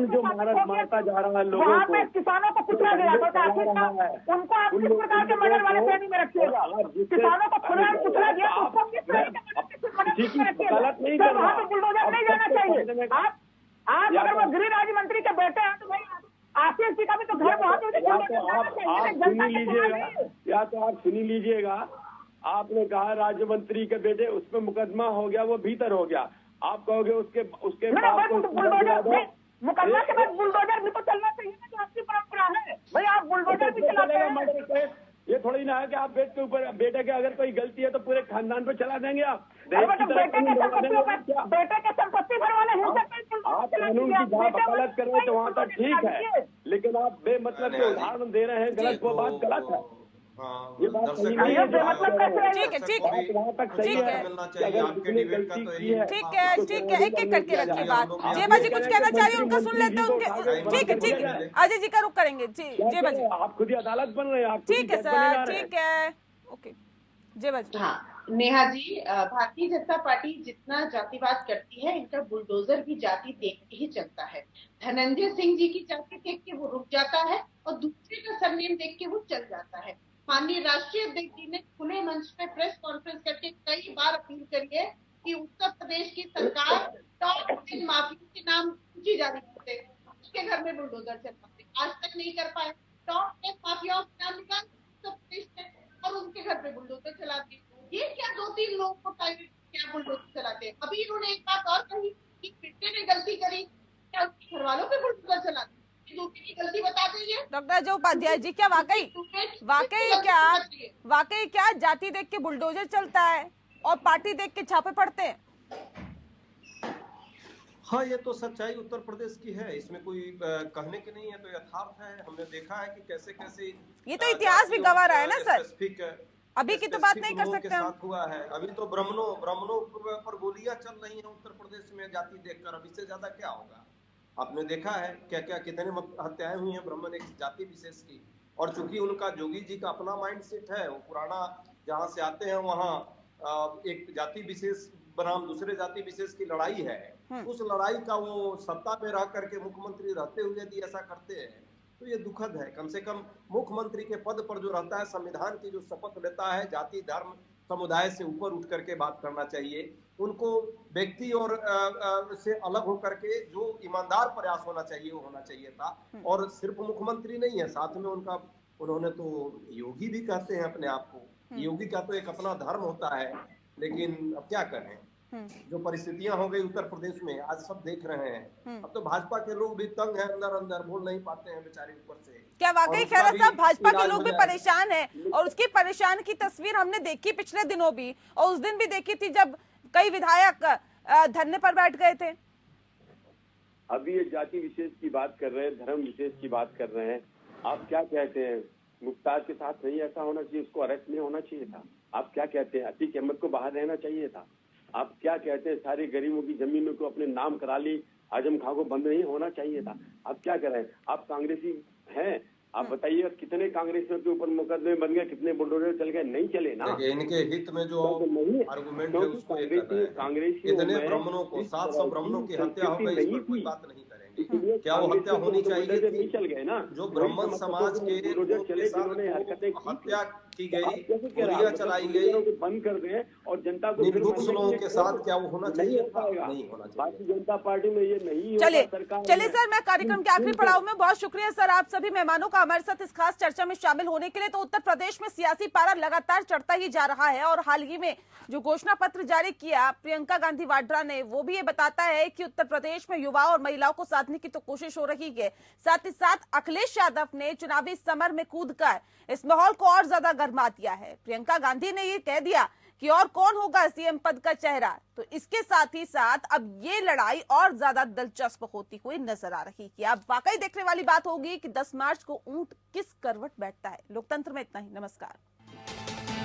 जो भारत मारता जा रहा है लोगों वहाँ को, पे किसानों को कुचला गया तो उनको आप किस प्रकार के मर्डर वाले ट्रेनिंग में रखिएगा? किसानों को खुला कुचला गया तो उसको किस ट्रेनिंग में रखिएगा? वहाँ पे बुलडोजर नहीं जाना चाहिए। आप अगर वो गृह राज्य मंत्री के बेटे हैं तो भाई आशीष जी का भी तो घर वहाँ पे या तो आप सुनी लीजिएगा, आपने कहा राज्य मंत्री के बेटे, उसमें मुकदमा हो गया, वो भीतर हो गया, आप कहोगे उसके मुकदमा के बाद बुलडोजर भी तो चलना चाहिए ना, जो आपकी परंपरा है। भाई आप बुलडोजर भी चलाते हैं, ये थोड़ी ना है कि आप बेटे के अगर कोई गलती है तो पूरे खानदान पे चला देंगे आप। बेटे के संपत्ति भर वाले आप कानून की जहाँ वकालत कर रहे हैं तो वहाँ तक ठीक है, लेकिन आप बेमतलब के उदाहरण दे रहे हैं, गलत, वो बात गलत है। ये बात सही नहीं है। ठीक है, ठीक है, वहाँ तक सही है कि अगर किसी ने गलती की है, ठीक है, ठीक है, एक एक करके रखिए बात। जय जी कुछ कहना चाहिए, उनका सुन लेते हैं उनके। ठीक है, ठीक है, अजय जी का रुख करेंगे जी। जय जी आप खुद ही अदालत बन रहे हैं, आप ठीक है सर, ठीक है, ओके। जय जी। हाँ नेहा जी, भारतीय जनता पार्टी जितना जातिवाद करती है, इनका बुलडोजर भी जाति देख के ही चलता है। धनंजय सिंह जी की जाति देख के वो रुक जाता है और दूसरे का सरनेम देख के वो चल जाता है। माननीय राष्ट्रीय अध्यक्ष जी ने खुले मंच पे प्रेस कॉन्फ्रेंस करके कई बार अपील करी है कि उत्तर प्रदेश की सरकार टॉप 10 माफिया के नाम सूची जारी करते, उसके घर में बुलडोजर चलवाते, आज तक नहीं कर पाए। टॉप 10 माफियाओं के नाम निकाल उत्तर प्रदेश में और उनके घर पे बुलडोजर चलाते। ये क्या 2-3 लोगों को टारगेट क्या बुलडोजर चलाते हैं? अभी इन्होंने एक बात और कही कि बेटे ने गलती करी, क्या उसके घर वालों पे बुलडोजर चलाते? दूसरे की गलती बता दीजिए। डॉक्टर अजय उपाध्याय जी, क्या वाकई क्या जाति देख के बुलडोजर चलता है और पार्टी देख के छापे पड़ते हैं? हाँ, ये तो सच्चाई उत्तर प्रदेश की है, इसमें कोई कहने की नहीं है, तो यथार्थ है। हमने देखा है कि कैसे कैसे ये तो इतिहास भी गवाह रहा है ना सर, अभी की तो बात नहीं कर सकते हम। हुआ है अभी तो ब्राह्मणों पर गोलियां चल रही हैं उत्तर प्रदेश में जाति देखकर, अब इससे ज्यादा क्या होगा? आपने देखा है क्या क्या कितने हत्याएं हुई हैं ब्राह्मण एक जाति विशेष की, और चूंकि उनका जोगी जी का अपना माइंड सेट है, वो पुराना जहाँ से आते हैं वहाँ एक जाति विशेष बनाम दूसरे जाति विशेष की लड़ाई है, उस लड़ाई का वो सत्ता में रह करके मुख्यमंत्री रहते हुए यदि ऐसा करते हैं तो ये दुखद है। कम से कम मुख्यमंत्री के पद पर जो रहता है, संविधान की जो शपथ लेता है, जाति धर्म समुदाय से ऊपर उठ करके बात करना चाहिए। उनको व्यक्ति और से अलग होकर के जो ईमानदार प्रयास होना चाहिए वो होना चाहिए था, और सिर्फ मुख्यमंत्री नहीं है, साथ में उन्होंने तो योगी भी कहते हैं अपने आप को, योगी का तो एक अपना धर्म होता है। लेकिन अब क्या करें, जो परिस्थितियां हो गई उत्तर प्रदेश में आज सब देख रहे हैं। अब तो भाजपा के लोग भी तंग हैं, अंदर बोल नहीं पाते हैं बेचारे ऊपर से। क्या वाकई खैरा साहब भाजपा के लोग भी परेशान हैं? और उसकी परेशान की तस्वीर हमने देखी पिछले दिनों भी, और उस दिन भी देखी थी जब कई विधायक धरने पर बैठ गए थे। अभी ये जाति विशेष की बात कर रहे हैं, धर्म विशेष की बात कर रहे हैं। आप क्या कहते हैं, मुख्तार के साथ नहीं ऐसा होना चाहिए, उसको अरेस्ट नहीं होना चाहिए था? आप क्या कहते हैं, अतीक अहमद को बाहर रहना चाहिए था? आप क्या कहते हैं, सारे गरीबों की जमीनों को अपने नाम करा ली, आजम खां को बंद नहीं होना चाहिए था? आप क्या कर रहे हैं? आप कांग्रेसी हैं, आप बताइए कितने कांग्रेसियों के ऊपर मुकदमे बन गए, कितने बुलडोजर चल गए? नहीं चले ना। इनके हित में जो आर्गुमेंट है उसको कितने ब्राह्मणों को 700 ब्राह्मणों की हत्या हो गई, इस पर कोई बात नहीं करेंगे। क्या वो हत्या होनी चाहिए थी? चल गए ना। जो ब्राह्मण समाज के हत्या की गई, गोलियां चलाई गई, बंद कर दें और जनता को निर्दोष लोगों के साथ क्या वो होना चाहिए? नहीं होना चाहिए। भारतीय जनता पार्टी में ये नहीं। चलिए सर, मैं कार्यक्रम के आखिरी पड़ाव में, बहुत शुक्रिया सर आप सभी मेहमानों का हमारे साथ इस खास चर्चा में शामिल होने के लिए। तो उत्तर प्रदेश में सियासी पारा लगातार चढ़ता ही जा रहा है, और हाल ही में जो घोषणा पत्र जारी किया प्रियंका गांधी वाड्रा ने, वो भी ये बताता है कि उत्तर प्रदेश में युवाओं और महिलाओं को साधने की तो कोशिश हो रही है। साथ ही साथ अखिलेश यादव ने चुनावी समर में कूदकर इस माहौल को और ज्यादा गर्मा दिया है। प्रियंका गांधी ने ये कह दिया कि और कौन होगा सीएम पद का चेहरा। तो इसके साथ ही साथ अब ये लड़ाई और ज्यादा दिलचस्प होती हुई नजर आ रही है। अब वाकई देखने वाली बात होगी कि 10 मार्च को ऊंट किस करवट बैठता है। लोकतंत्र में इतना ही, नमस्कार।